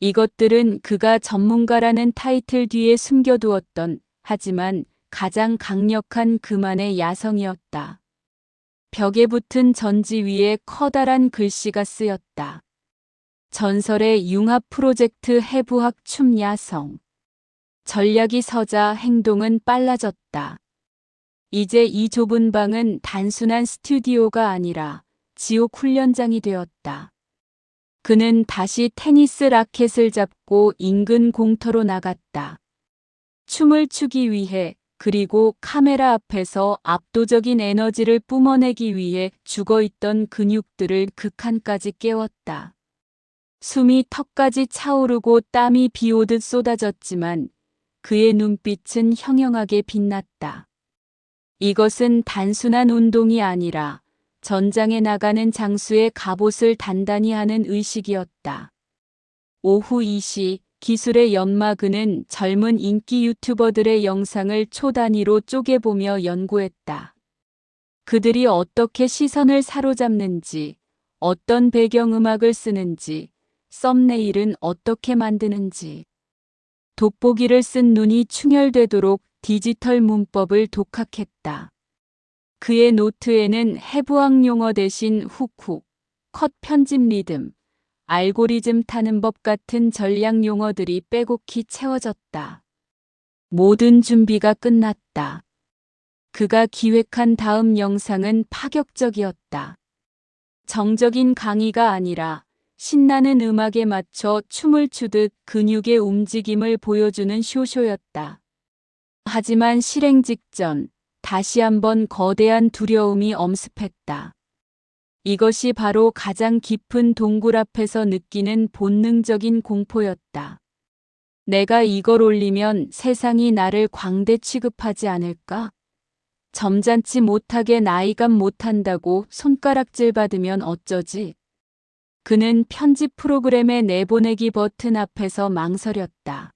이것들은 그가 전문가라는 타이틀 뒤에 숨겨두었던, 하지만 가장 강력한 그만의 야성이었다. 벽에 붙은 전지 위에 커다란 글씨가 쓰였다. 전설의 융합 프로젝트 해부학 춤 야성. 전략이 서자 행동은 빨라졌다. 이제 이 좁은 방은 단순한 스튜디오가 아니라 지옥 훈련장이 되었다. 그는 다시 테니스 라켓을 잡고 인근 공터로 나갔다. 춤을 추기 위해, 그리고 카메라 앞에서 압도적인 에너지를 뿜어내기 위해 죽어있던 근육들을 극한까지 깨웠다. 숨이 턱까지 차오르고 땀이 비오듯 쏟아졌지만 그의 눈빛은 형형하게 빛났다. 이것은 단순한 운동이 아니라 전장에 나가는 장수의 갑옷을 단단히 하는 의식이었다. 오후 2시 기술의 연마 그는 젊은 인기 유튜버들의 영상을 초 단위로 쪼개보며 연구했다. 그들이 어떻게 시선을 사로잡는지, 어떤 배경음악을 쓰는지, 썸네일은 어떻게 만드는지. 돋보기를 쓴 눈이 충혈되도록 디지털 문법을 독학했다. 그의 노트에는 해부학 용어 대신 훅훅, 컷 편집 리듬, 알고리즘 타는 법 같은 전략 용어들이 빼곡히 채워졌다. 모든 준비가 끝났다. 그가 기획한 다음 영상은 파격적이었다. 정적인 강의가 아니라 신나는 음악에 맞춰 춤을 추듯 근육의 움직임을 보여주는 쇼쇼였다. 하지만 실행 직전 다시 한번 거대한 두려움이 엄습했다. 이것이 바로 가장 깊은 동굴 앞에서 느끼는 본능적인 공포였다. 내가 이걸 올리면 세상이 나를 광대 취급하지 않을까? 점잖지 못하게 나이감 못한다고 손가락질 받으면 어쩌지? 그는 편집 프로그램의 내보내기 버튼 앞에서 망설였다.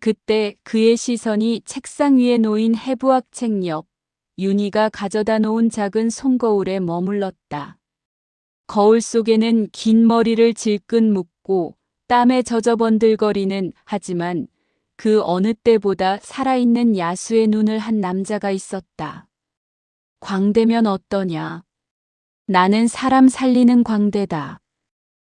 그때 그의 시선이 책상 위에 놓인 해부학 책 옆, 윤희가 가져다 놓은 작은 손거울에 머물렀다. 거울 속에는 긴 머리를 질끈 묶고 땀에 젖어 번들거리는, 하지만 그 어느 때보다 살아있는 야수의 눈을 한 남자가 있었다. 광대면 어떠냐? 나는 사람 살리는 광대다.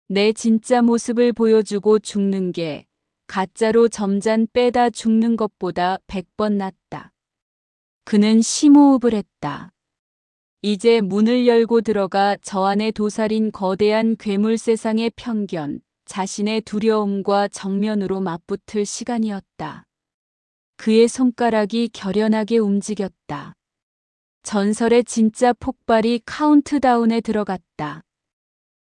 내 진짜 모습을 보여주고 죽는 게 가짜로 점잔 빼다 죽는 것보다 100번 낫다. 그는 심호흡을 했다. 이제 문을 열고 들어가 저 안에 도사린 거대한 괴물 세상의 편견, 자신의 두려움과 정면으로 맞붙을 시간이었다. 그의 손가락이 결연하게 움직였다. 전설의 진짜 폭발이 카운트다운에 들어갔다.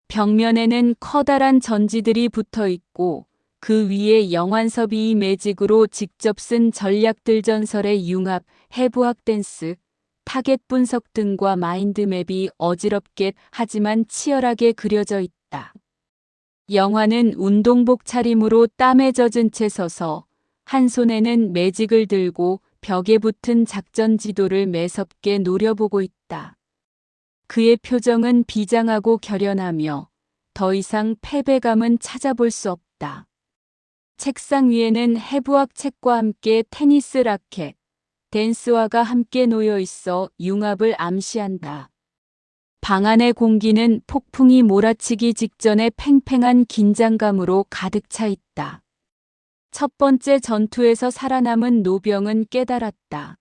벽면에는 커다란 전지들이 붙어 있고 그 위에 영환섭이 이 매직으로 직접 쓴 전략들, 전설의 융합, 해부학 댄스, 타겟 분석 등과 마인드맵이 어지럽게 하지만 치열하게 그려져 있다. 영환은 운동복 차림으로 땀에 젖은 채 서서 한 손에는 매직을 들고 벽에 붙은 작전 지도를 매섭게 노려보고 있다. 그의 표정은 비장하고 결연하며 더 이상 패배감은 찾아볼 수 없다. 책상 위에는 해부학 책과 함께 테니스 라켓, 댄스화가 함께 놓여 있어 융합을 암시한다. 방 안의 공기는 폭풍이 몰아치기 직전의 팽팽한 긴장감으로 가득 차 있다. 첫 번째 전투에서 살아남은 노병은 깨달았다.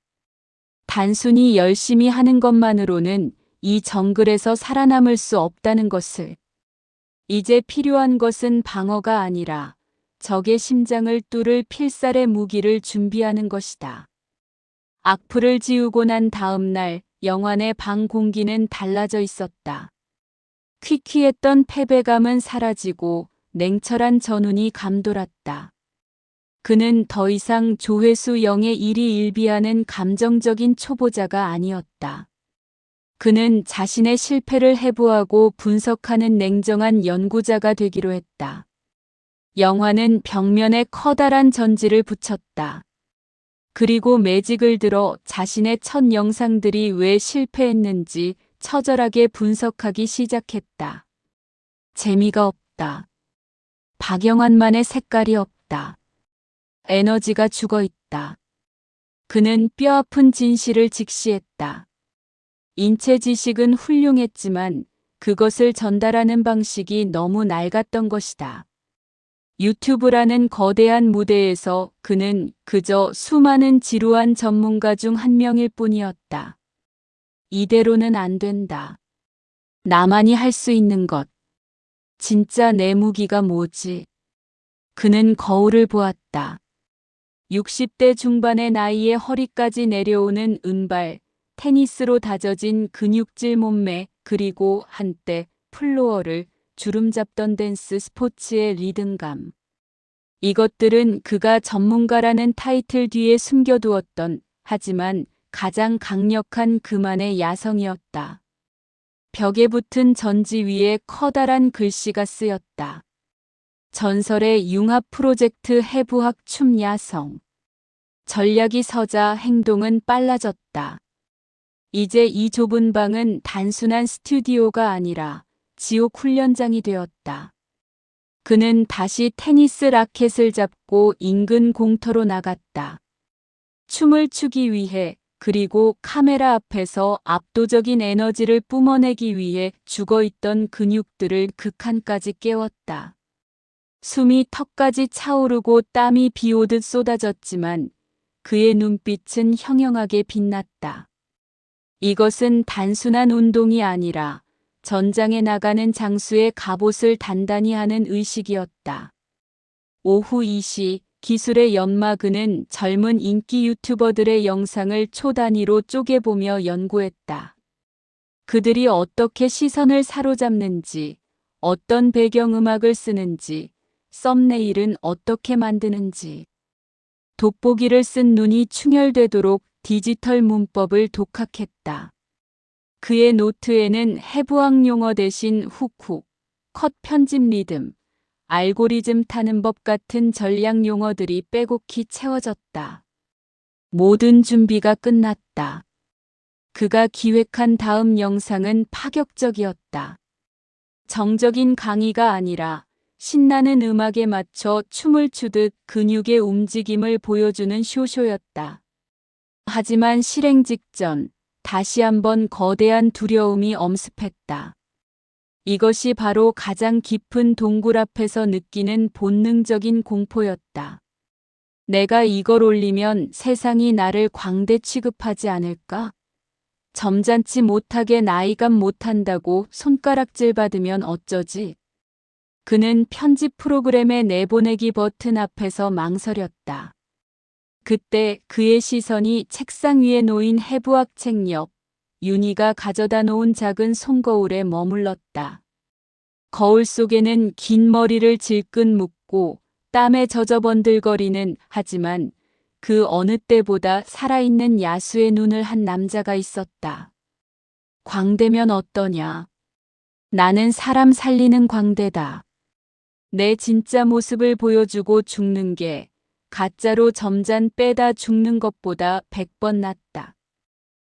단순히 열심히 하는 것만으로는 이 정글에서 살아남을 수 없다는 것을. 이제 필요한 것은 방어가 아니라 적의 심장을 뚫을 필살의 무기를 준비하는 것이다. 악플을 지우고 난 다음 날 영환의 방 공기는 달라져 있었다. 퀴퀴했던 패배감은 사라지고 냉철한 전운이 감돌았다. 그는 더 이상 조회수 0의 1이 일비하는 감정적인 초보자가 아니었다. 그는 자신의 실패를 해부하고 분석하는 냉정한 연구자가 되기로 했다. 영환은 벽면에 커다란 전지를 붙였다. 그리고 매직을 들어 자신의 첫 영상들이 왜 실패했는지 처절하게 분석하기 시작했다. 재미가 없다. 박영환만의 색깔이 없다. 에너지가 죽어 있다. 그는 뼈아픈 진실을 직시했다. 인체 지식은 훌륭했지만 그것을 전달하는 방식이 너무 낡았던 것이다. 유튜브라는 거대한 무대에서 그는 그저 수많은 지루한 전문가 중 한 명일 뿐이었다. 이대로는 안 된다. 나만이 할 수 있는 것. 진짜 내 무기가 뭐지? 그는 거울을 보았다. 60대 중반의 나이에 허리까지 내려오는 은발, 테니스로 다져진 근육질 몸매, 그리고 한때 플로어를 주름잡던 댄스 스포츠의 리듬감. 이것들은 그가 전문가라는 타이틀 뒤에 숨겨두었던, 하지만 가장 강력한 그만의 야성이었다. 벽에 붙은 전지 위에 커다란 글씨가 쓰였다. 전설의 융합 프로젝트 해부학 춤 야성. 전략이 서자 행동은 빨라졌다. 이제 이 좁은 방은 단순한 스튜디오가 아니라 지옥 훈련장이 되었다. 그는 다시 테니스 라켓을 잡고 인근 공터로 나갔다. 춤을 추기 위해, 그리고 카메라 앞에서 압도적인 에너지를 뿜어내기 위해 죽어있던 근육들을 극한까지 깨웠다. 숨이 턱까지 차오르고 땀이 비오듯 쏟아졌지만 그의 눈빛은 형형하게 빛났다. 이것은 단순한 운동이 아니라 전장에 나가는 장수의 갑옷을 단단히 하는 의식이었다. 오후 2시 기술의 연마 그는 젊은 인기 유튜버들의 영상을 초 단위로 쪼개보며 연구했다. 그들이 어떻게 시선을 사로잡는지, 어떤 배경음악을 쓰는지, 썸네일은 어떻게 만드는지. 돋보기를 쓴 눈이 충혈되도록 디지털 문법을 독학했다. 그의 노트에는 해부학 용어 대신 훅훅, 컷 편집 리듬, 알고리즘 타는 법 같은 전략 용어들이 빼곡히 채워졌다. 모든 준비가 끝났다. 그가 기획한 다음 영상은 파격적이었다. 정적인 강의가 아니라 신나는 음악에 맞춰 춤을 추듯 근육의 움직임을 보여주는 쇼쇼였다. 하지만 실행 직전 다시 한번 거대한 두려움이 엄습했다. 이것이 바로 가장 깊은 동굴 앞에서 느끼는 본능적인 공포였다. 내가 이걸 올리면 세상이 나를 광대 취급하지 않을까? 점잖지 못하게 나이감 못한다고 손가락질 받으면 어쩌지? 그는 편집 프로그램의 내보내기 버튼 앞에서 망설였다. 그때 그의 시선이 책상 위에 놓인 해부학 책 옆, 윤희가 가져다 놓은 작은 손거울에 머물렀다. 거울 속에는 긴 머리를 질끈 묶고 땀에 젖어 번들거리는, 하지만 그 어느 때보다 살아있는 야수의 눈을 한 남자가 있었다. 광대면 어떠냐? 나는 사람 살리는 광대다. 내 진짜 모습을 보여주고 죽는 게 가짜로 점잔 빼다 죽는 것보다 100번 낫다.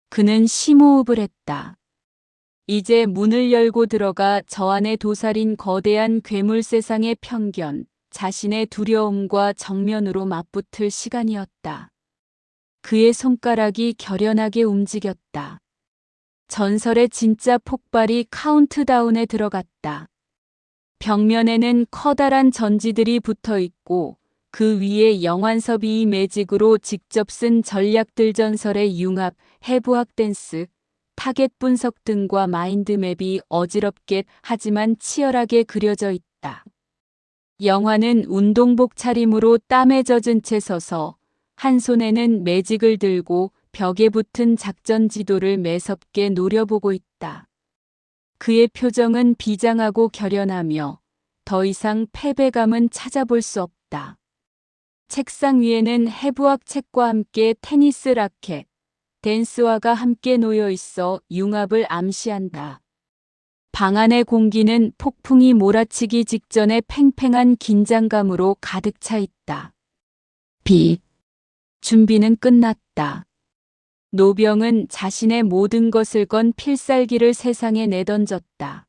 그는 심호흡을 했다. 이제 문을 열고 들어가 저 안에 도사린 거대한 괴물 세상의 편견, 자신의 두려움과 정면으로 맞붙을 시간이었다. 그의 손가락이 결연하게 움직였다. 전설의 진짜 폭발이 카운트다운에 들어갔다. 벽면에는 커다란 전지들이 붙어 있고 그 위에 영환섭이 매직으로 직접 쓴 전략들, 전설의 융합, 해부학 댄스, 타겟 분석 등과 마인드맵이 어지럽게 하지만 치열하게 그려져 있다. 영환은 운동복 차림으로 땀에 젖은 채 서서 한 손에는 매직을 들고 벽에 붙은 작전 지도를 매섭게 노려보고 있다. 그의 표정은 비장하고 결연하며 더 이상 패배감은 찾아볼 수 없다. 책상 위에는 해부학 책과 함께 테니스 라켓, 댄스화가 함께 놓여 있어 융합을 암시한다. 방 안의 공기는 폭풍이 몰아치기 직전의 팽팽한 긴장감으로 가득 차 있다. 준비는 끝났다. 노병은 자신의 모든 것을 건 필살기를 세상에 내던졌다.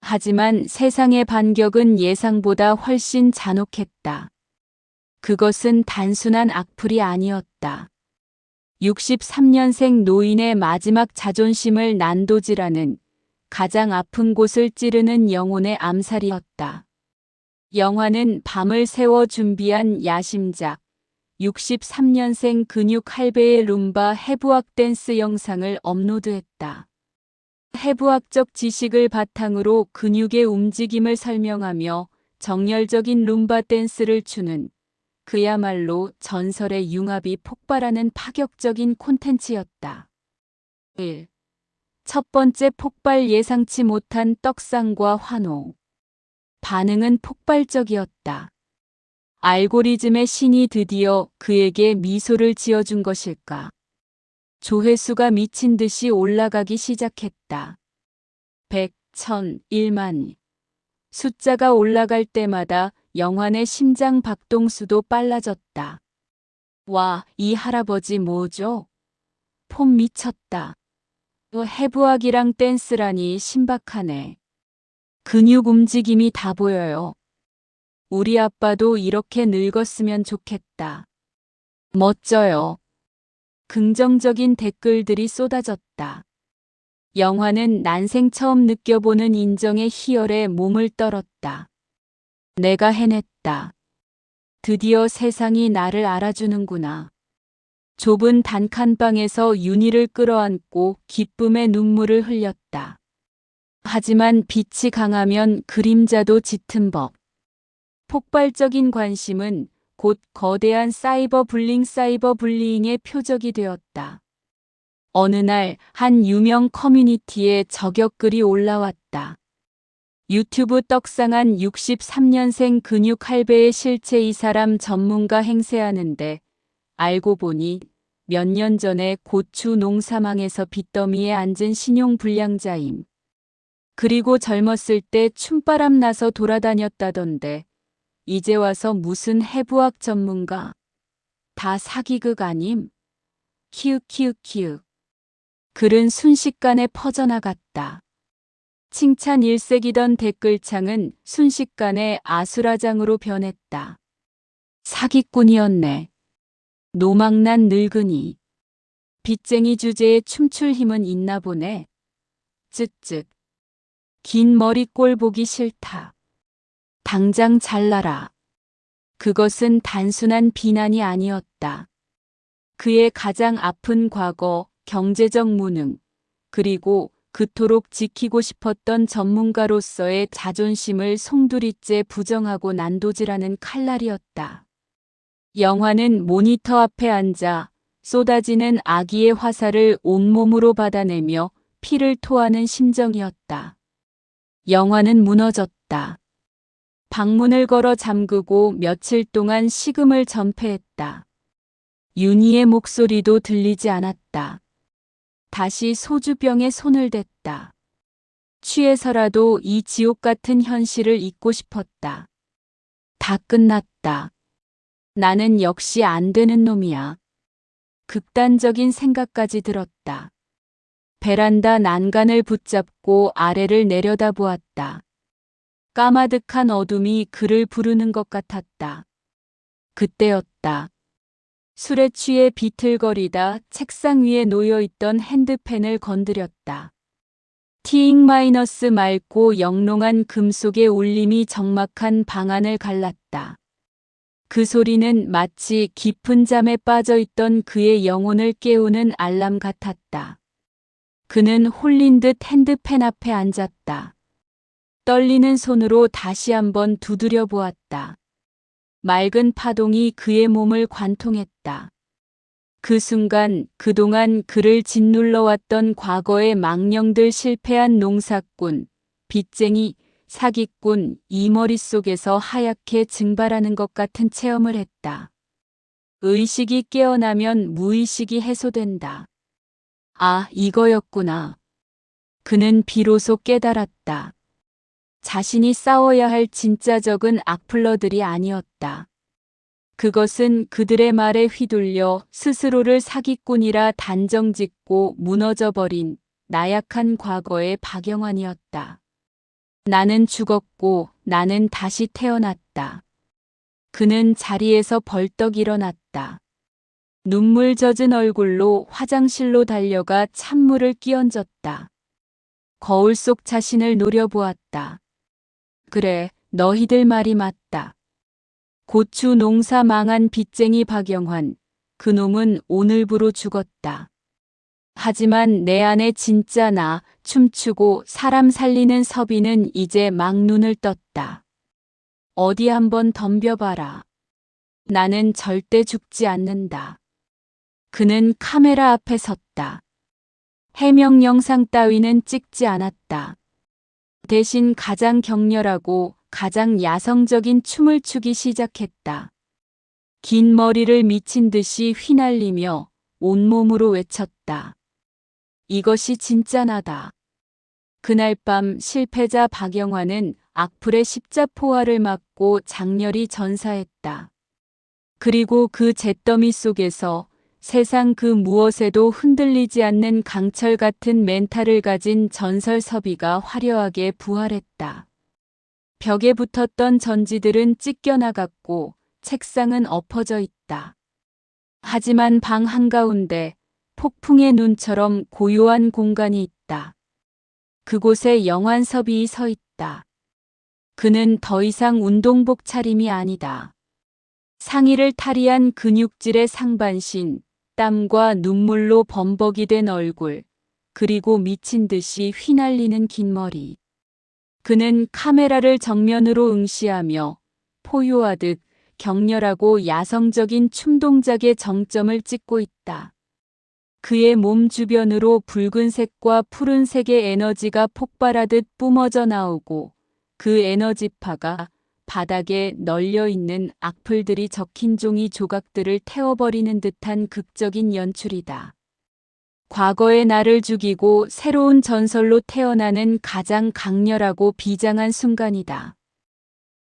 하지만 세상의 반격은 예상보다 훨씬 잔혹했다. 그것은 단순한 악플이 아니었다. 63년생 노인의 마지막 자존심을 난도질하는, 가장 아픈 곳을 찌르는 영혼의 암살이었다. 영화는 밤을 새워 준비한 야심작, 63년생 근육 할배의 룸바 해부학 댄스 영상을 업로드했다. 해부학적 지식을 바탕으로 근육의 움직임을 설명하며 정열적인 룸바 댄스를 추는 그야말로 전설의 융합이 폭발하는 파격적인 콘텐츠였다. 1. 첫 번째 폭발 예상치 못한 떡상과 환호. 반응은 폭발적이었다. 알고리즘의 신이 드디어 그에게 미소를 지어준 것일까. 조회수가 미친 듯이 올라가기 시작했다. 100, 1000, 1만. 숫자가 올라갈 때마다 영환의 심장 박동수도 빨라졌다. 와, 이 할아버지 뭐죠? 폼 미쳤다. 해부학이랑 댄스라니 신박하네. 근육 움직임이 다 보여요. 우리 아빠도 이렇게 늙었으면 좋겠다. 멋져요. 긍정적인 댓글들이 쏟아졌다. 영화는 난생 처음 느껴보는 인정의 희열에 몸을 떨었다. 내가 해냈다. 드디어 세상이 나를 알아주는구나. 좁은 단칸방에서 윤희를 끌어안고 기쁨의 눈물을 흘렸다. 하지만 빛이 강하면 그림자도 짙은 법. 폭발적인 관심은 곧 거대한 사이버 불링의 표적이 되었다. 어느 날 한 유명 커뮤니티에 저격글이 올라왔다. 유튜브 떡상한 63년생 근육 할배의 실체 이 사람 전문가 행세하는데 알고 보니 몇 년 전에 고추 농사망에서 빚더미에 앉은 신용불량자임. 그리고 젊었을 때 춤바람 나서 돌아다녔다던데 이제 와서 무슨 해부학 전문가. 다 사기극 아님? 키읔. 글은 순식간에 퍼져나갔다. 칭찬 일색이던 댓글창은 순식간에 아수라장으로 변했다. 사기꾼이었네. 노망난 늙은이. 빚쟁이 주제에 춤출 힘은 있나 보네. 쯧쯧. 긴 머리 꼴 보기 싫다. 당장 잘라라. 그것은 단순한 비난이 아니었다. 그의 가장 아픈 과거, 경제적 무능, 그리고 그토록 지키고 싶었던 전문가로서의 자존심을 송두리째 부정하고 난도질하는 칼날이었다. 영화는 모니터 앞에 앉아 쏟아지는 아기의 화살을 온몸으로 받아내며 피를 토하는 심정이었다. 영화는 무너졌다. 방문을 걸어 잠그고 며칠 동안 식음을 전폐했다. 윤희의 목소리도 들리지 않았다. 다시 소주병에 손을 댔다. 취해서라도 이 지옥 같은 현실을 잊고 싶었다. 다 끝났다. 나는 역시 안 되는 놈이야. 극단적인 생각까지 들었다. 베란다 난간을 붙잡고 아래를 내려다보았다. 까마득한 어둠이 그를 부르는 것 같았다. 그때였다. 술에 취해 비틀거리다 책상 위에 놓여있던 핸드펜을 건드렸다. T-, 맑고 영롱한 금속의 울림이 적막한 방안을 갈랐다. 그 소리는 마치 깊은 잠에 빠져있던 그의 영혼을 깨우는 알람 같았다. 그는 홀린 듯 핸드펜 앞에 앉았다. 떨리는 손으로 다시 한번 두드려 보았다. 맑은 파동이 그의 몸을 관통했다. 그 순간 그동안 그를 짓눌러왔던 과거의 망령들, 실패한 농사꾼, 빚쟁이, 사기꾼, 이 머릿속에서 하얗게 증발하는 것 같은 체험을 했다. 의식이 깨어나면 무의식이 해소된다. 아, 이거였구나. 그는 비로소 깨달았다. 자신이 싸워야 할 진짜 적은 악플러들이 아니었다. 그것은 그들의 말에 휘둘려 스스로를 사기꾼이라 단정짓고 무너져버린 나약한 과거의 박영환이었다. 나는 죽었고 나는 다시 태어났다. 그는 자리에서 벌떡 일어났다. 눈물 젖은 얼굴로 화장실로 달려가 찬물을 끼얹었다. 거울 속 자신을 노려보았다. 그래, 너희들 말이 맞다. 고추 농사 망한 빚쟁이 박영환, 그놈은 오늘부로 죽었다. 하지만 내 안에 진짜 나, 춤추고 사람 살리는 서비는 이제 막 눈을 떴다. 어디 한번 덤벼봐라. 나는 절대 죽지 않는다. 그는 카메라 앞에 섰다. 해명 영상 따위는 찍지 않았다. 대신 가장 격렬하고 가장 야성적인 춤을 추기 시작했다. 긴 머리를 미친 듯이 휘날리며 온몸으로 외쳤다. 이것이 진짜 나다. 그날 밤 실패자 박영환은 악플의 십자포화를 맞고 장렬히 전사했다. 그리고 그 잿더미 속에서 세상 그 무엇에도 흔들리지 않는 강철 같은 멘탈을 가진 전설 서비가 화려하게 부활했다. 벽에 붙었던 전지들은 찢겨나갔고 책상은 엎어져 있다. 하지만 방 한가운데 폭풍의 눈처럼 고요한 공간이 있다. 그곳에 영환섭이 서 있다. 그는 더 이상 운동복 차림이 아니다. 상의를 탈의한 근육질의 상반신, 땀과 눈물로 범벅이 된 얼굴, 그리고 미친 듯이 휘날리는 긴 머리. 그는 카메라를 정면으로 응시하며 포효하듯 격렬하고 야성적인 춤 동작의 정점을 찍고 있다. 그의 몸 주변으로 붉은색과 푸른색의 에너지가 폭발하듯 뿜어져 나오고 그 에너지파가 바닥에 널려있는 악플들이 적힌 종이 조각들을 태워버리는 듯한 극적인 연출이다. 과거의 나를 죽이고 새로운 전설로 태어나는 가장 강렬하고 비장한 순간이다.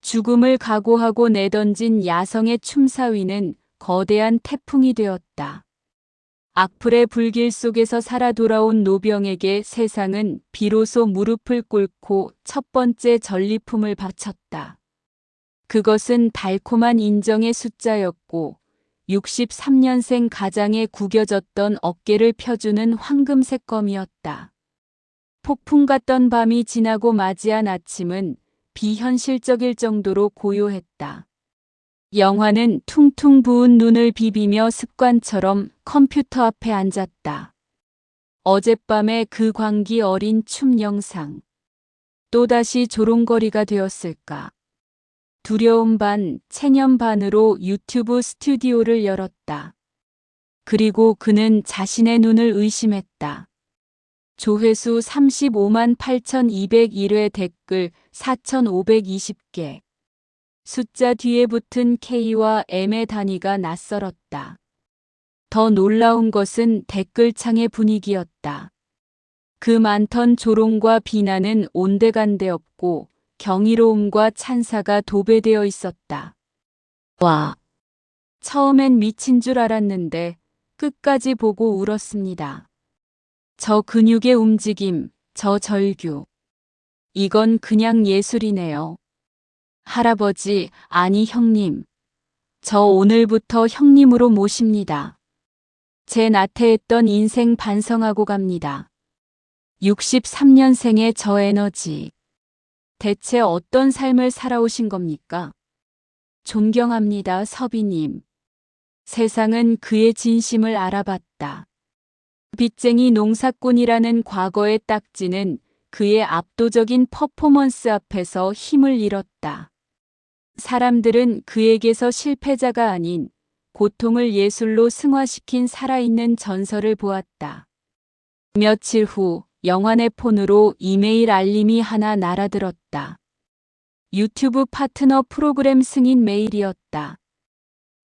죽음을 각오하고 내던진 야성의 춤사위는 거대한 태풍이 되었다. 악플의 불길 속에서 살아 돌아온 노병에게 세상은 비로소 무릎을 꿇고 첫 번째 전리품을 바쳤다. 그것은 달콤한 인정의 숫자였고 63년생 가장의 구겨졌던 어깨를 펴주는 황금색 검이었다. 폭풍 같던 밤이 지나고 맞이한 아침은 비현실적일 정도로 고요했다. 영화는 퉁퉁 부은 눈을 비비며 습관처럼 컴퓨터 앞에 앉았다. 어젯밤의 그 광기 어린 춤 영상. 또다시 조롱거리가 되었을까. 두려움 반, 체념 반으로 유튜브 스튜디오를 열었다. 그리고 그는 자신의 눈을 의심했다. 조회수 35만 8,201회, 댓글 4,520개. 숫자 뒤에 붙은 K와 M의 단위가 낯설었다. 더 놀라운 것은 댓글창의 분위기였다. 그 많던 조롱과 비난은 온데간데 없고 경이로움과 찬사가 도배되어 있었다. 와, 처음엔 미친 줄 알았는데 끝까지 보고 울었습니다. 저 근육의 움직임, 저 절규. 이건 그냥 예술이네요. 할아버지, 아니 형님. 저 오늘부터 형님으로 모십니다. 제 나태했던 인생 반성하고 갑니다. 63년생의 저 에너지. 대체 어떤 삶을 살아오신 겁니까? 존경합니다, 서비님. 세상은 그의 진심을 알아봤다. 빚쟁이 농사꾼이라는 과거의 딱지는 그의 압도적인 퍼포먼스 앞에서 힘을 잃었다. 사람들은 그에게서 실패자가 아닌 고통을 예술로 승화시킨 살아있는 전설을 보았다. 며칠 후 영환의 폰으로 이메일 알림이 하나 날아들었다. 유튜브 파트너 프로그램 승인 메일이었다.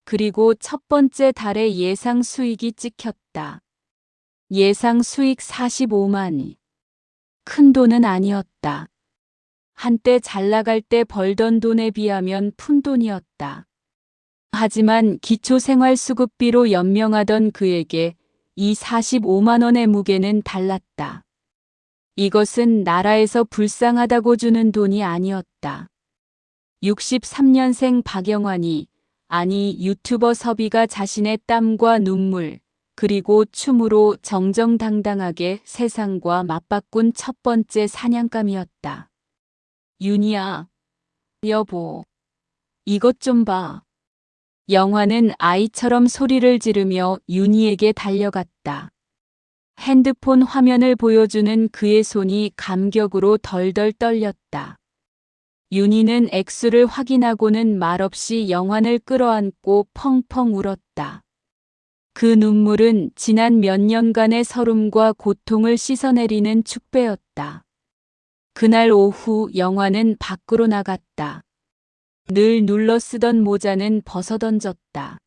그리고 첫 번째 달의 예상 수익이 찍혔다. 예상 수익 45만이. 큰 돈은 아니었다. 한때 잘 나갈 때 벌던 돈에 비하면 푼돈이었다. 하지만 기초생활수급비로 연명하던 그에게 이 45만 원의 무게는 달랐다. 이것은 나라에서 불쌍하다고 주는 돈이 아니었다. 63년생 박영환이, 아니 유튜버 서비가 자신의 땀과 눈물, 그리고 춤으로 정정당당하게 세상과 맞바꾼 첫 번째 사냥감이었다. 윤희야, 여보, 이것 좀 봐. 영화는 아이처럼 소리를 지르며 윤희에게 달려갔다. 핸드폰 화면을 보여주는 그의 손이 감격으로 덜덜 떨렸다. 윤희는 액수를 확인하고는 말없이 영환을 끌어안고 펑펑 울었다. 그 눈물은 지난 몇 년간의 서름과 고통을 씻어내리는 축배였다. 그날 오후 영환은 밖으로 나갔다. 늘 눌러 쓰던 모자는 벗어던졌다.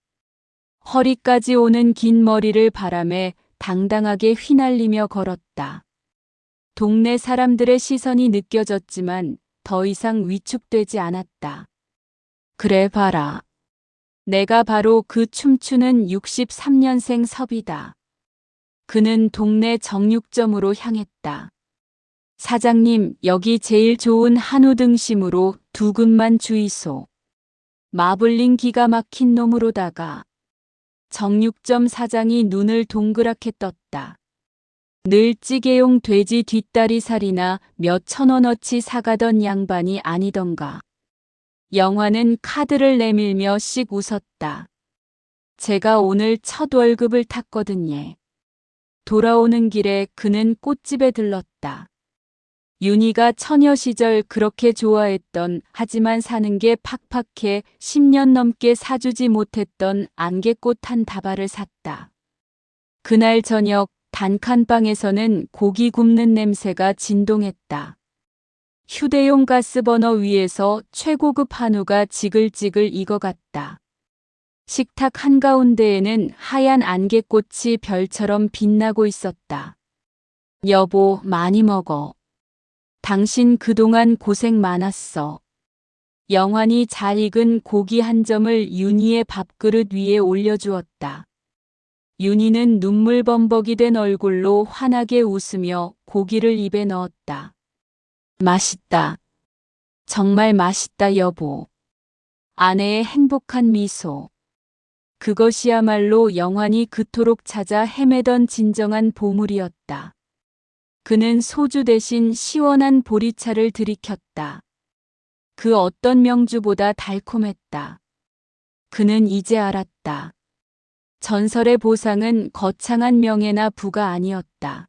허리까지 오는 긴 머리를 바람에 당당하게 휘날리며 걸었다. 동네 사람들의 시선이 느껴졌지만 더 이상 위축되지 않았다. 그래 봐라. 내가 바로 그 춤추는 63년생 섭이다. 그는 동네 정육점으로 향했다. 사장님, 여기 제일 좋은 한우 등심으로 2근만 주이소. 마블링 기가 막힌 놈으로다가. 정육점 사장이 눈을 동그랗게 떴다. 늘 찌개용 돼지 뒷다리살이나 몇 천원어치 사가던 양반이 아니던가. 영화는 카드를 내밀며 씩 웃었다. 제가 오늘 첫 월급을 탔거든요. 돌아오는 길에 그는 꽃집에 들렀다. 윤희가 처녀 시절 그렇게 좋아했던 하지만 사는 게 팍팍해 10년 넘게 사주지 못했던 안개꽃 한 다발을 샀다. 그날 저녁 단칸방에서는 고기 굽는 냄새가 진동했다. 휴대용 가스버너 위에서 최고급 한우가 지글지글 익어갔다. 식탁 한가운데에는 하얀 안개꽃이 별처럼 빛나고 있었다. 여보, 많이 먹어. 당신 그동안 고생 많았어. 영환이 잘 익은 고기 한 점을 윤희의 밥그릇 위에 올려주었다. 윤희는 눈물 범벅이 된 얼굴로 환하게 웃으며 고기를 입에 넣었다. 맛있다. 정말 맛있다, 여보. 아내의 행복한 미소. 그것이야말로 영환이 그토록 찾아 헤매던 진정한 보물이었다. 그는 소주 대신 시원한 보리차를 들이켰다. 그 어떤 명주보다 달콤했다. 그는 이제 알았다. 전설의 보상은 거창한 명예나 부가 아니었다.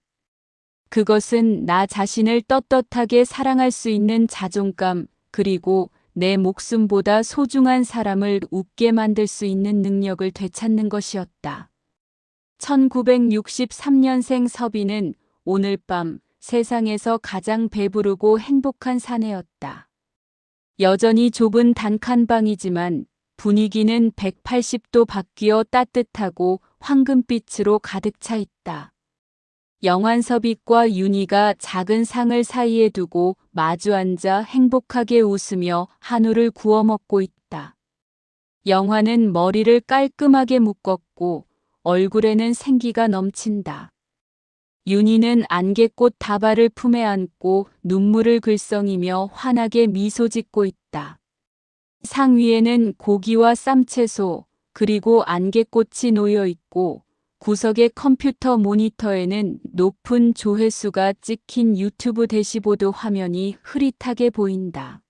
그것은 나 자신을 떳떳하게 사랑할 수 있는 자존감, 그리고 내 목숨보다 소중한 사람을 웃게 만들 수 있는 능력을 되찾는 것이었다. 1963년생 섭이는 오늘 밤 세상에서 가장 배부르고 행복한 사내였다. 여전히 좁은 단칸방이지만 분위기는 180도 바뀌어 따뜻하고 황금빛으로 가득 차 있다. 영환섭이과 윤희가 작은 상을 사이에 두고 마주 앉아 행복하게 웃으며 한우를 구워 먹고 있다. 영환은 머리를 깔끔하게 묶었고 얼굴에는 생기가 넘친다. 윤희는 안개꽃 다발을 품에 안고 눈물을 글썽이며 환하게 미소 짓고 있다. 상 위에는 고기와 쌈채소 그리고 안개꽃이 놓여 있고 구석의 컴퓨터 모니터에는 높은 조회수가 찍힌 유튜브 대시보드 화면이 흐릿하게 보인다.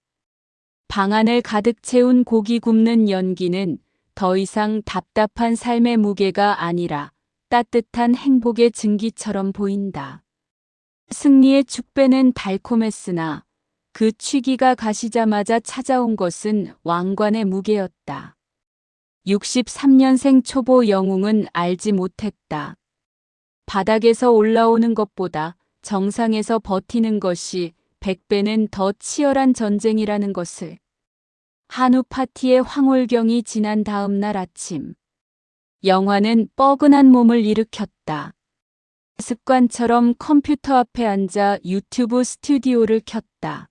방 안을 가득 채운 고기 굽는 연기는 더 이상 답답한 삶의 무게가 아니라 따뜻한 행복의 증기처럼 보인다. 승리의 축배는 달콤했으나 그 취기가 가시자마자 찾아온 것은 왕관의 무게였다. 63년생 초보 영웅은 알지 못했다. 바닥에서 올라오는 것보다 정상에서 버티는 것이 100배는 더 치열한 전쟁이라는 것을. 한우 파티의 황홀경이 지난 다음 날 아침. 영환은 뻐근한 몸을 일으켰다. 습관처럼 컴퓨터 앞에 앉아 유튜브 스튜디오를 켰다.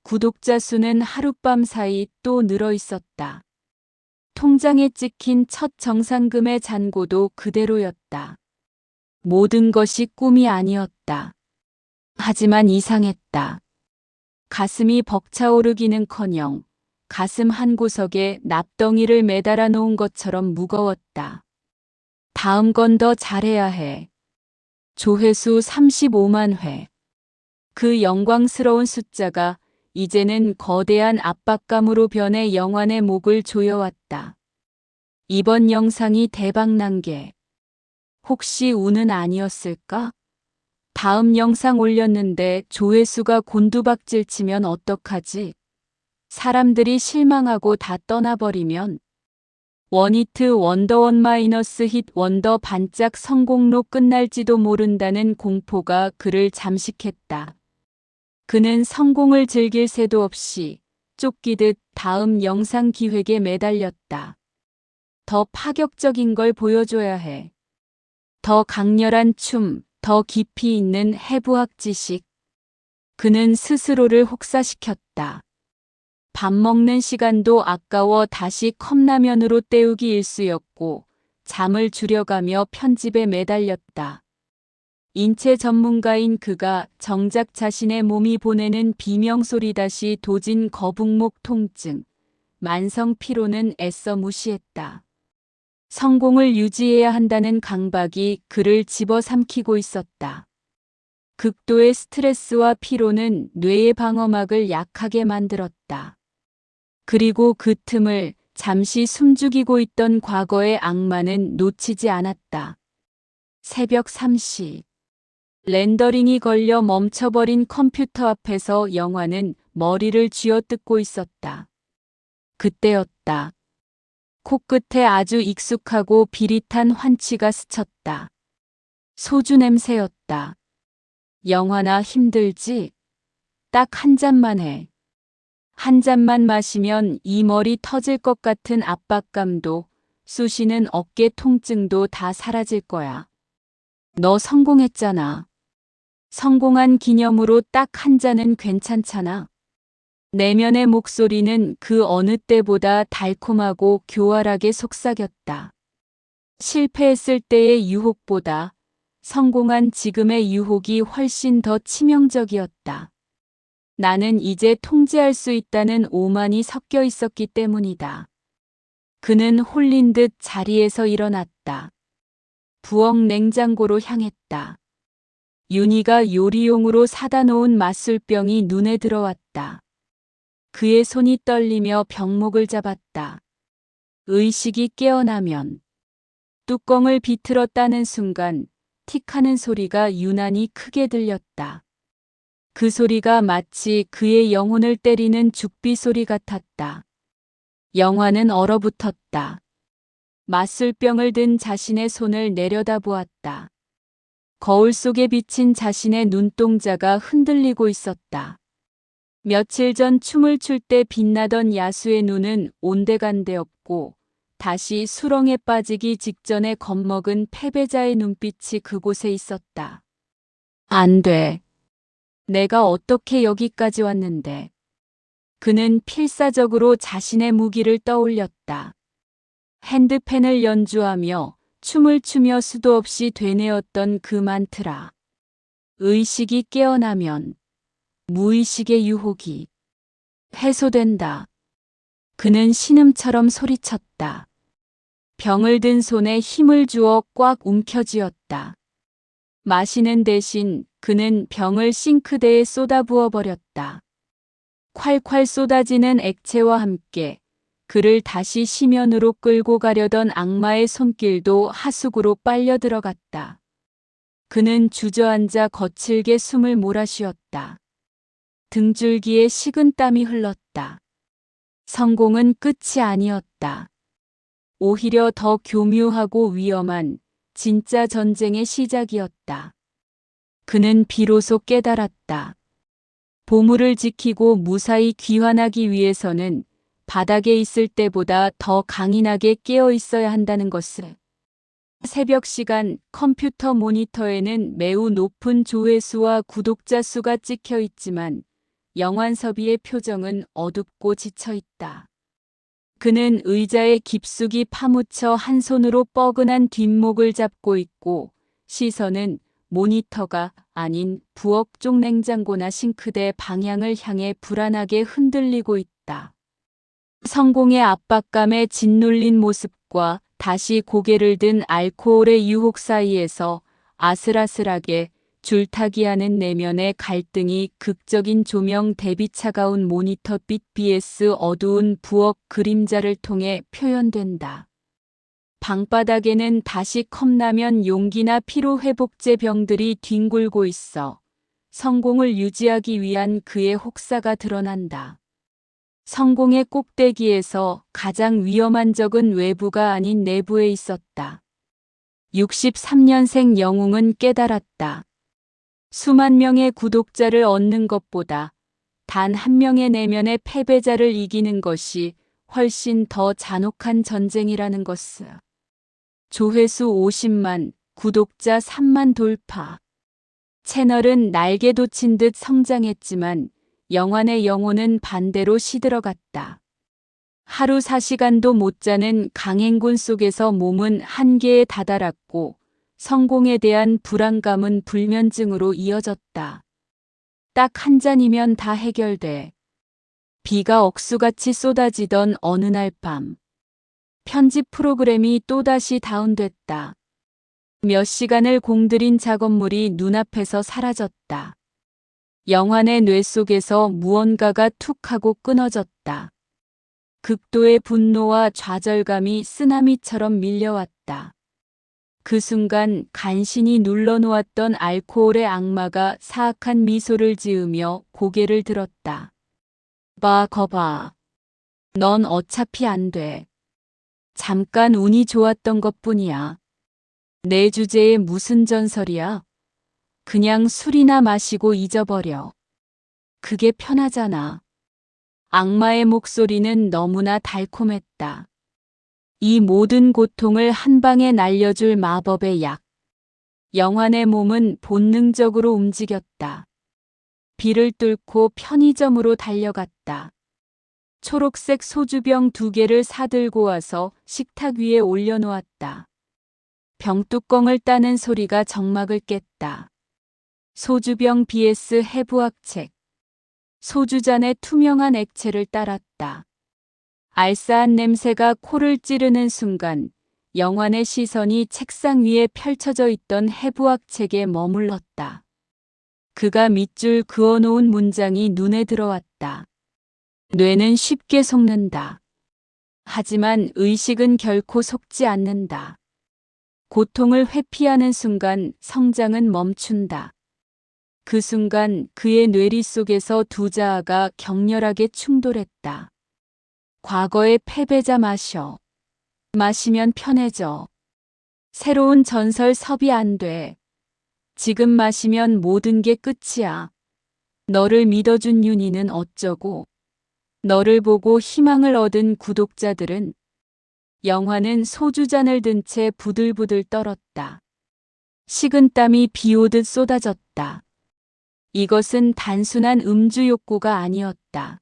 구독자 수는 하룻밤 사이 또 늘어 있었다. 통장에 찍힌 첫 정상금의 잔고도 그대로였다. 모든 것이 꿈이 아니었다. 하지만 이상했다. 가슴이 벅차오르기는커녕 가슴 한 구석에 납덩이를 매달아 놓은 것처럼 무거웠다. 다음 건 더 잘해야 해. 조회수 35만 회. 그 영광스러운 숫자가 이제는 거대한 압박감으로 변해 영환의 목을 조여왔다. 이번 영상이 대박난 게 혹시 운은 아니었을까? 다음 영상 올렸는데 조회수가 곤두박질 치면 어떡하지? 사람들이 실망하고 다 떠나버리면? 원히트 원더원 마이너스 힛 원더 반짝 성공로 끝날지도 모른다는 공포가 그를 잠식했다. 그는 성공을 즐길 새도 없이 쫓기듯 다음 영상 기획에 매달렸다. 더 파격적인 걸 보여줘야 해. 더 강렬한 춤, 더 깊이 있는 해부학 지식. 그는 스스로를 혹사시켰다. 밥 먹는 시간도 아까워 다시 컵라면으로 때우기 일쑤였고 잠을 줄여가며 편집에 매달렸다. 인체 전문가인 그가 정작 자신의 몸이 보내는 비명소리 다시 도진 거북목 통증, 만성 피로는 애써 무시했다. 성공을 유지해야 한다는 강박이 그를 집어삼키고 있었다. 극도의 스트레스와 피로는 뇌의 방어막을 약하게 만들었다. 그리고 그 틈을 잠시 숨죽이고 있던 과거의 악마는 놓치지 않았다. 새벽 3시. 렌더링이 걸려 멈춰버린 컴퓨터 앞에서 영화는 머리를 쥐어뜯고 있었다. 그때였다. 코끝에 아주 익숙하고 비릿한 환치가 스쳤다. 소주 냄새였다. 영화나 힘들지? 딱 한 잔만 해. 한 잔만 마시면 이 머리 터질 것 같은 압박감도 쑤시는 어깨 통증도 다 사라질 거야. 너 성공했잖아. 성공한 기념으로 딱 한 잔은 괜찮잖아. 내면의 목소리는 그 어느 때보다 달콤하고 교활하게 속삭였다. 실패했을 때의 유혹보다 성공한 지금의 유혹이 훨씬 더 치명적이었다. 나는 이제 통제할 수 있다는 오만이 섞여 있었기 때문이다. 그는 홀린 듯 자리에서 일어났다. 부엌 냉장고로 향했다. 윤희가 요리용으로 사다 놓은 맞술병이 눈에 들어왔다. 그의 손이 떨리며 병목을 잡았다. 의식이 깨어나면 뚜껑을 비틀어 따는 순간 틱하는 소리가 유난히 크게 들렸다. 그 소리가 마치 그의 영혼을 때리는 죽비 소리 같았다. 영화는 얼어붙었다. 맞술병을 든 자신의 손을 내려다보았다. 거울 속에 비친 자신의 눈동자가 흔들리고 있었다. 며칠 전 춤을 출 때 빛나던 야수의 눈은 온데간데 없고 다시 수렁에 빠지기 직전에 겁먹은 패배자의 눈빛이 그곳에 있었다. 안 돼. 내가 어떻게 여기까지 왔는데. 그는 필사적으로 자신의 무기를 떠올렸다. 핸드펜을 연주하며 춤을 추며 수도 없이 되뇌었던 그 만트라. 의식이 깨어나면 무의식의 유혹이 해소된다. 그는 신음처럼 소리쳤다. 병을 든 손에 힘을 주어 꽉 움켜쥐었다. 마시는 대신 그는 병을 싱크대에 쏟아부어 버렸다. 콸콸 쏟아지는 액체와 함께 그를 다시 심연으로 끌고 가려던 악마의 손길도 하수구로 빨려 들어갔다. 그는 주저앉아 거칠게 숨을 몰아쉬었다. 등줄기에 식은 땀이 흘렀다. 성공은 끝이 아니었다. 오히려 더 교묘하고 위험한 진짜 전쟁의 시작이었다. 그는 비로소 깨달았다. 보물을 지키고 무사히 귀환하기 위해서는 바닥에 있을 때보다 더 강인하게 깨어 있어야 한다는 것을. 새벽 시간 컴퓨터 모니터에는 매우 높은 조회수와 구독자 수가 찍혀 있지만 영환섭이의 표정은 어둡고 지쳐 있다. 그는 의자에 깊숙이 파묻혀 한 손으로 뻐근한 뒷목을 잡고 있고 시선은 모니터가 아닌 부엌 쪽 냉장고나 싱크대 방향을 향해 불안하게 흔들리고 있다. 성공의 압박감에 짓눌린 모습과 다시 고개를 든 알코올의 유혹 사이에서 아슬아슬하게 줄타기하는 내면의 갈등이 극적인 조명 대비 차가운 모니터빛 vs 어두운 부엌 그림자를 통해 표현된다. 방바닥에는 다시 컵라면 용기나 피로회복제 병들이 뒹굴고 있어 성공을 유지하기 위한 그의 혹사가 드러난다. 성공의 꼭대기에서 가장 위험한 적은 외부가 아닌 내부에 있었다. 63년생 영웅은 깨달았다. 수만 명의 구독자를 얻는 것보다 단 한 명의 내면의 패배자를 이기는 것이 훨씬 더 잔혹한 전쟁이라는 것을. 조회수 50만, 구독자 3만 돌파. 채널은 날개 돋친 듯 성장했지만 영환의 영혼은 반대로 시들어갔다. 하루 4시간도 못 자는 강행군 속에서 몸은 한계에 다다랐고 성공에 대한 불안감은 불면증으로 이어졌다. 딱 한 잔이면 다 해결돼. 비가 억수같이 쏟아지던 어느 날 밤. 편집 프로그램이 또다시 다운됐다. 몇 시간을 공들인 작업물이 눈앞에서 사라졌다. 영환의 뇌 속에서 무언가가 툭 하고 끊어졌다. 극도의 분노와 좌절감이 쓰나미처럼 밀려왔다. 그 순간 간신히 눌러놓았던 알코올의 악마가 사악한 미소를 지으며 고개를 들었다. 봐, 거봐. 넌 어차피 안 돼. 잠깐 운이 좋았던 것뿐이야. 내 주제에 무슨 전설이야? 그냥 술이나 마시고 잊어버려. 그게 편하잖아. 악마의 목소리는 너무나 달콤했다. 이 모든 고통을 한 방에 날려줄 마법의 약. 영환의 몸은 본능적으로 움직였다. 비를 뚫고 편의점으로 달려갔다. 초록색 소주병 2개를 사들고 와서 식탁 위에 올려놓았다. 병뚜껑을 따는 소리가 정막을 깼다. 소주병 vs 해부학책. 소주잔에 투명한 액체를 따랐다. 알싸한 냄새가 코를 찌르는 순간 영환의 시선이 책상 위에 펼쳐져 있던 해부학책에 머물렀다. 그가 밑줄 그어놓은 문장이 눈에 들어왔다. 뇌는 쉽게 속는다. 하지만 의식은 결코 속지 않는다. 고통을 회피하는 순간 성장은 멈춘다. 그 순간 그의 뇌리 속에서 두 자아가 격렬하게 충돌했다. 과거의 패배자 마셔. 마시면 편해져. 새로운 전설 섭이 안 돼. 지금 마시면 모든 게 끝이야. 너를 믿어준 윤희는 어쩌고. 너를 보고 희망을 얻은 구독자들은. 영환은 소주잔을 든 채 부들부들 떨었다. 식은땀이 비오듯 쏟아졌다. 이것은 단순한 음주 욕구가 아니었다.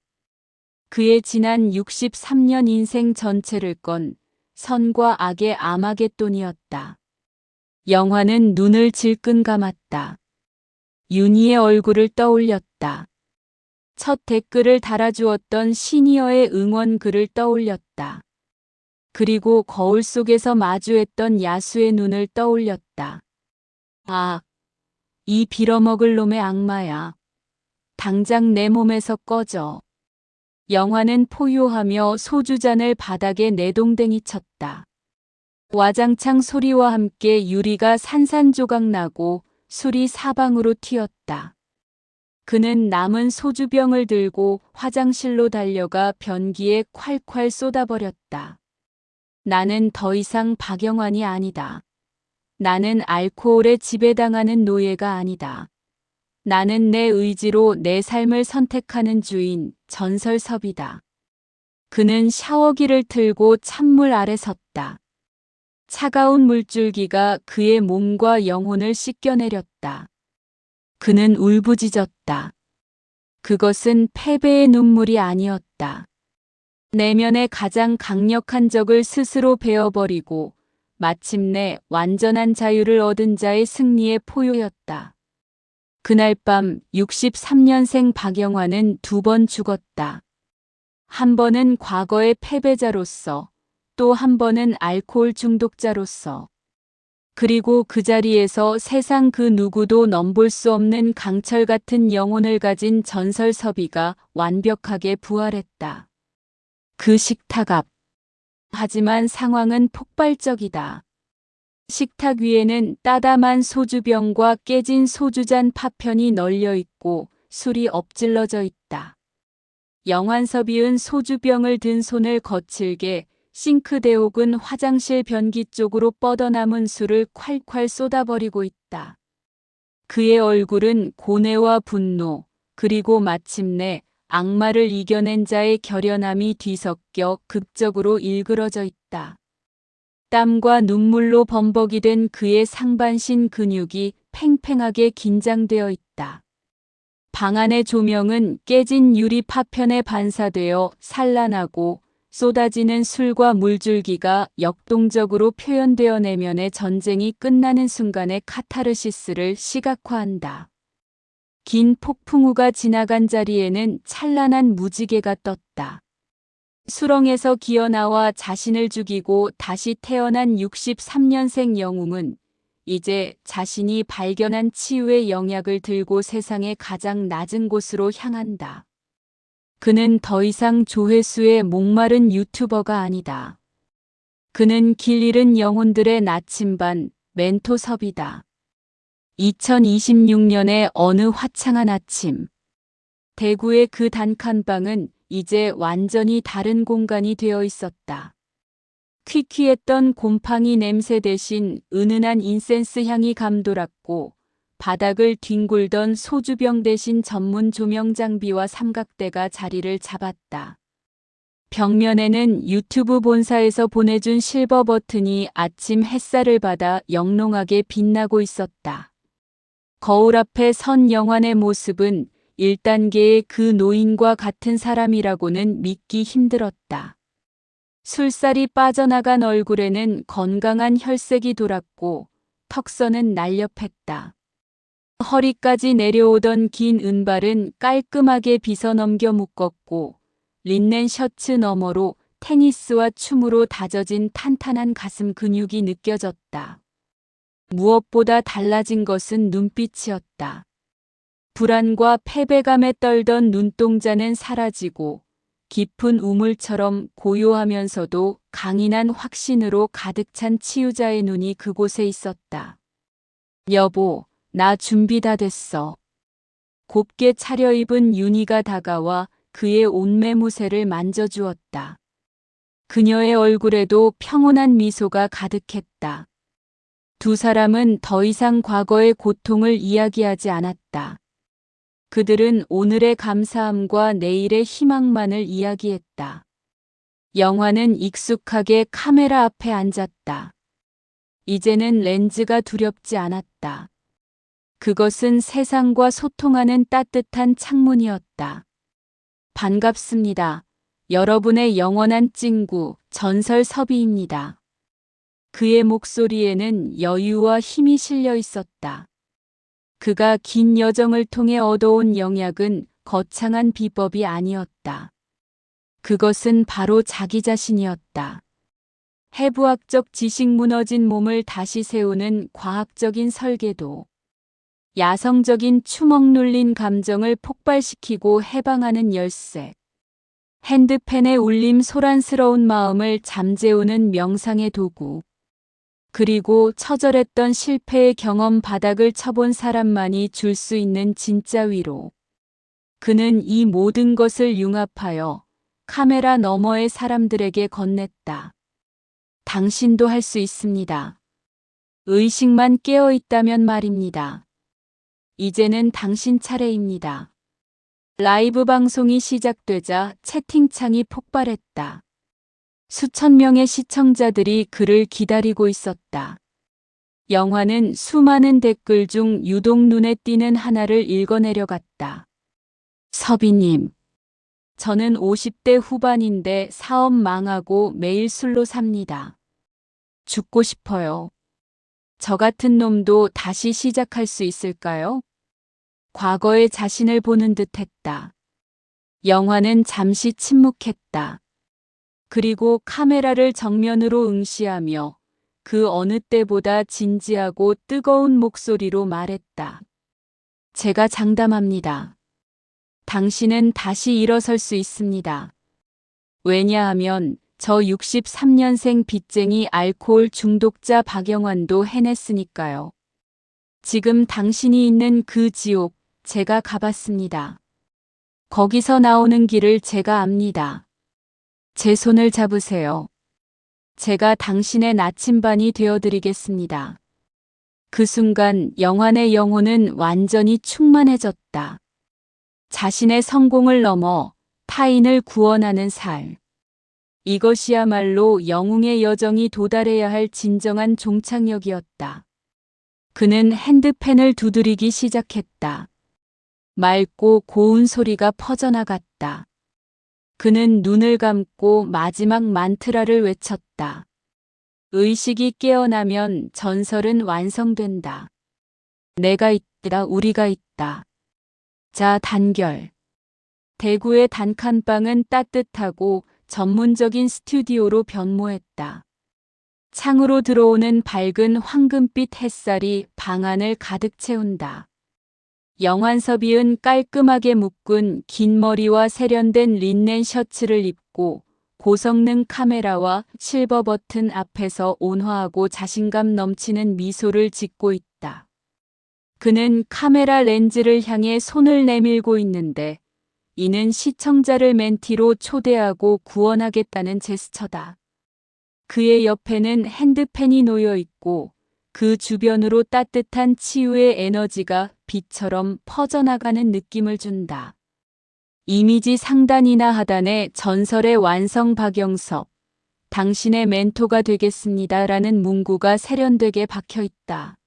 그의 지난 63년 인생 전체를 건 선과 악의 아마겟돈이었다. 영환은 눈을 질끈 감았다. 윤희의 얼굴을 떠올렸다. 첫 댓글을 달아주었던 시니어의 응원 글을 떠올렸다. 그리고 거울 속에서 마주했던 야수의 눈을 떠올렸다. 아, 이 빌어먹을 놈의 악마야. 당장 내 몸에서 꺼져. 영환은 포효하며 소주잔을 바닥에 내동댕이 쳤다. 와장창 소리와 함께 유리가 산산조각 나고 술이 사방으로 튀었다. 그는 남은 소주병을 들고 화장실로 달려가 변기에 콸콸 쏟아버렸다. 나는 더 이상 박영환이 아니다. 나는 알코올에 지배당하는 노예가 아니다. 나는 내 의지로 내 삶을 선택하는 주인, 전설섭이다. 그는 샤워기를 틀고 찬물 아래 섰다. 차가운 물줄기가 그의 몸과 영혼을 씻겨내렸다. 그는 울부짖었다. 그것은 패배의 눈물이 아니었다. 내면의 가장 강력한 적을 스스로 베어버리고 마침내 완전한 자유를 얻은 자의 승리의 포효였다. 그날 밤 63년생 박영환은 2번 죽었다. 한 번은 과거의 패배자로서, 또 한 번은 알코올 중독자로서. 그리고 그 자리에서 세상 그 누구도 넘볼 수 없는 강철 같은 영혼을 가진 전설섭이가 완벽하게 부활했다. 그 식탁 앞. 하지만 상황은 폭발적이다. 식탁 위에는 따담한 소주병과 깨진 소주잔 파편이 널려 있고 술이 엎질러져 있다. 영환섭이은 소주병을 든 손을 거칠게 싱크대 혹은 화장실 변기 쪽으로 뻗어남은 술을 콸콸 쏟아버리고 있다. 그의 얼굴은 고뇌와 분노, 그리고 마침내 악마를 이겨낸 자의 결연함이 뒤섞여 극적으로 일그러져 있다. 땀과 눈물로 범벅이 된 그의 상반신 근육이 팽팽하게 긴장되어 있다. 방 안의 조명은 깨진 유리 파편에 반사되어 산란하고 쏟아지는 술과 물줄기가 역동적으로 표현되어 내면의 전쟁이 끝나는 순간의 카타르시스를 시각화한다. 긴 폭풍우가 지나간 자리에는 찬란한 무지개가 떴다. 수렁에서 기어나와 자신을 죽이고 다시 태어난 63년생 영웅은 이제 자신이 발견한 치유의 영약을 들고 세상의 가장 낮은 곳으로 향한다. 그는 더 이상 조회수에 목마른 유튜버가 아니다. 그는 길 잃은 영혼들의 나침반 멘토섭이다. 2026년의 어느 화창한 아침, 대구의 그 단칸방은 이제 완전히 다른 공간이 되어 있었다. 퀴퀴했던 곰팡이 냄새 대신 은은한 인센스 향이 감돌았고, 바닥을 뒹굴던 소주병 대신 전문 조명 장비와 삼각대가 자리를 잡았다. 벽면에는 유튜브 본사에서 보내준 실버 버튼이 아침 햇살을 받아 영롱하게 빛나고 있었다. 거울 앞에 선 영환의 모습은 1단계의 그 노인과 같은 사람이라고는 믿기 힘들었다. 술살이 빠져나간 얼굴에는 건강한 혈색이 돌았고 턱선은 날렵했다. 허리까지 내려오던 긴 은발은 깔끔하게 빗어넘겨 묶었고 린넨 셔츠 너머로 테니스와 춤으로 다져진 탄탄한 가슴 근육이 느껴졌다. 무엇보다 달라진 것은 눈빛이었다. 불안과 패배감에 떨던 눈동자는 사라지고 깊은 우물처럼 고요하면서도 강인한 확신으로 가득 찬 치유자의 눈이 그곳에 있었다. 여보, 나 준비 다 됐어. 곱게 차려입은 윤희가 다가와 그의 옷매무새를 만져주었다. 그녀의 얼굴에도 평온한 미소가 가득했다. 두 사람은 더 이상 과거의 고통을 이야기하지 않았다. 그들은 오늘의 감사함과 내일의 희망만을 이야기했다. 영화는 익숙하게 카메라 앞에 앉았다. 이제는 렌즈가 두렵지 않았다. 그것은 세상과 소통하는 따뜻한 창문이었다. 반갑습니다. 여러분의 영원한 친구 전설섭이입니다. 그의 목소리에는 여유와 힘이 실려 있었다. 그가 긴 여정을 통해 얻어온 영약은 거창한 비법이 아니었다. 그것은 바로 자기 자신이었다. 해부학적 지식 무너진 몸을 다시 세우는 과학적인 설계도. 야성적인 추먹 눌린 감정을 폭발시키고 해방하는 열쇠. 핸드펜의 울림 소란스러운 마음을 잠재우는 명상의 도구. 그리고 처절했던 실패의 경험 바닥을 쳐본 사람만이 줄 수 있는 진짜 위로. 그는 이 모든 것을 융합하여 카메라 너머의 사람들에게 건넸다. 당신도 할 수 있습니다. 의식만 깨어 있다면 말입니다. 이제는 당신 차례입니다. 라이브 방송이 시작되자 채팅창이 폭발했다. 수천 명의 시청자들이 그를 기다리고 있었다. 영화는 수많은 댓글 중 유독 눈에 띄는 하나를 읽어내려갔다. 섭이님, 저는 50대 후반인데 사업 망하고 매일 술로 삽니다. 죽고 싶어요. 저 같은 놈도 다시 시작할 수 있을까요? 과거의 자신을 보는 듯 했다. 영화는 잠시 침묵했다. 그리고 카메라를 정면으로 응시하며 그 어느 때보다 진지하고 뜨거운 목소리로 말했다. 제가 장담합니다. 당신은 다시 일어설 수 있습니다. 왜냐하면 저 63년생 빚쟁이 알코올 중독자 박영환도 해냈으니까요. 지금 당신이 있는 그 지옥 제가 가봤습니다. 거기서 나오는 길을 제가 압니다. 제 손을 잡으세요. 제가 당신의 나침반이 되어드리겠습니다. 그 순간 영환의 영혼은 완전히 충만해졌다. 자신의 성공을 넘어 타인을 구원하는 삶. 이것이야말로 영웅의 여정이 도달해야 할 진정한 종착역이었다. 그는 핸드펜을 두드리기 시작했다. 맑고 고운 소리가 퍼져나갔다. 그는 눈을 감고 마지막 만트라를 외쳤다. 의식이 깨어나면 전설은 완성된다. 내가 있다, 우리가 있다. 자, 단결. 대구의 단칸방은 따뜻하고 전문적인 스튜디오로 변모했다. 창으로 들어오는 밝은 황금빛 햇살이 방 안을 가득 채운다. 영환섭이은 깔끔하게 묶은 긴 머리와 세련된 린넨 셔츠를 입고 고성능 카메라와 실버 버튼 앞에서 온화하고 자신감 넘치는 미소를 짓고 있다. 그는 카메라 렌즈를 향해 손을 내밀고 있는데 이는 시청자를 멘티로 초대하고 구원하겠다는 제스처다. 그의 옆에는 핸드펜이 놓여 있고 그 주변으로 따뜻한 치유의 에너지가 빛처럼 퍼져나가는 느낌을 준다. 이미지 상단이나 하단에 전설의 완성 박영섭, 당신의 멘토가 되겠습니다라는 문구가 세련되게 박혀 있다.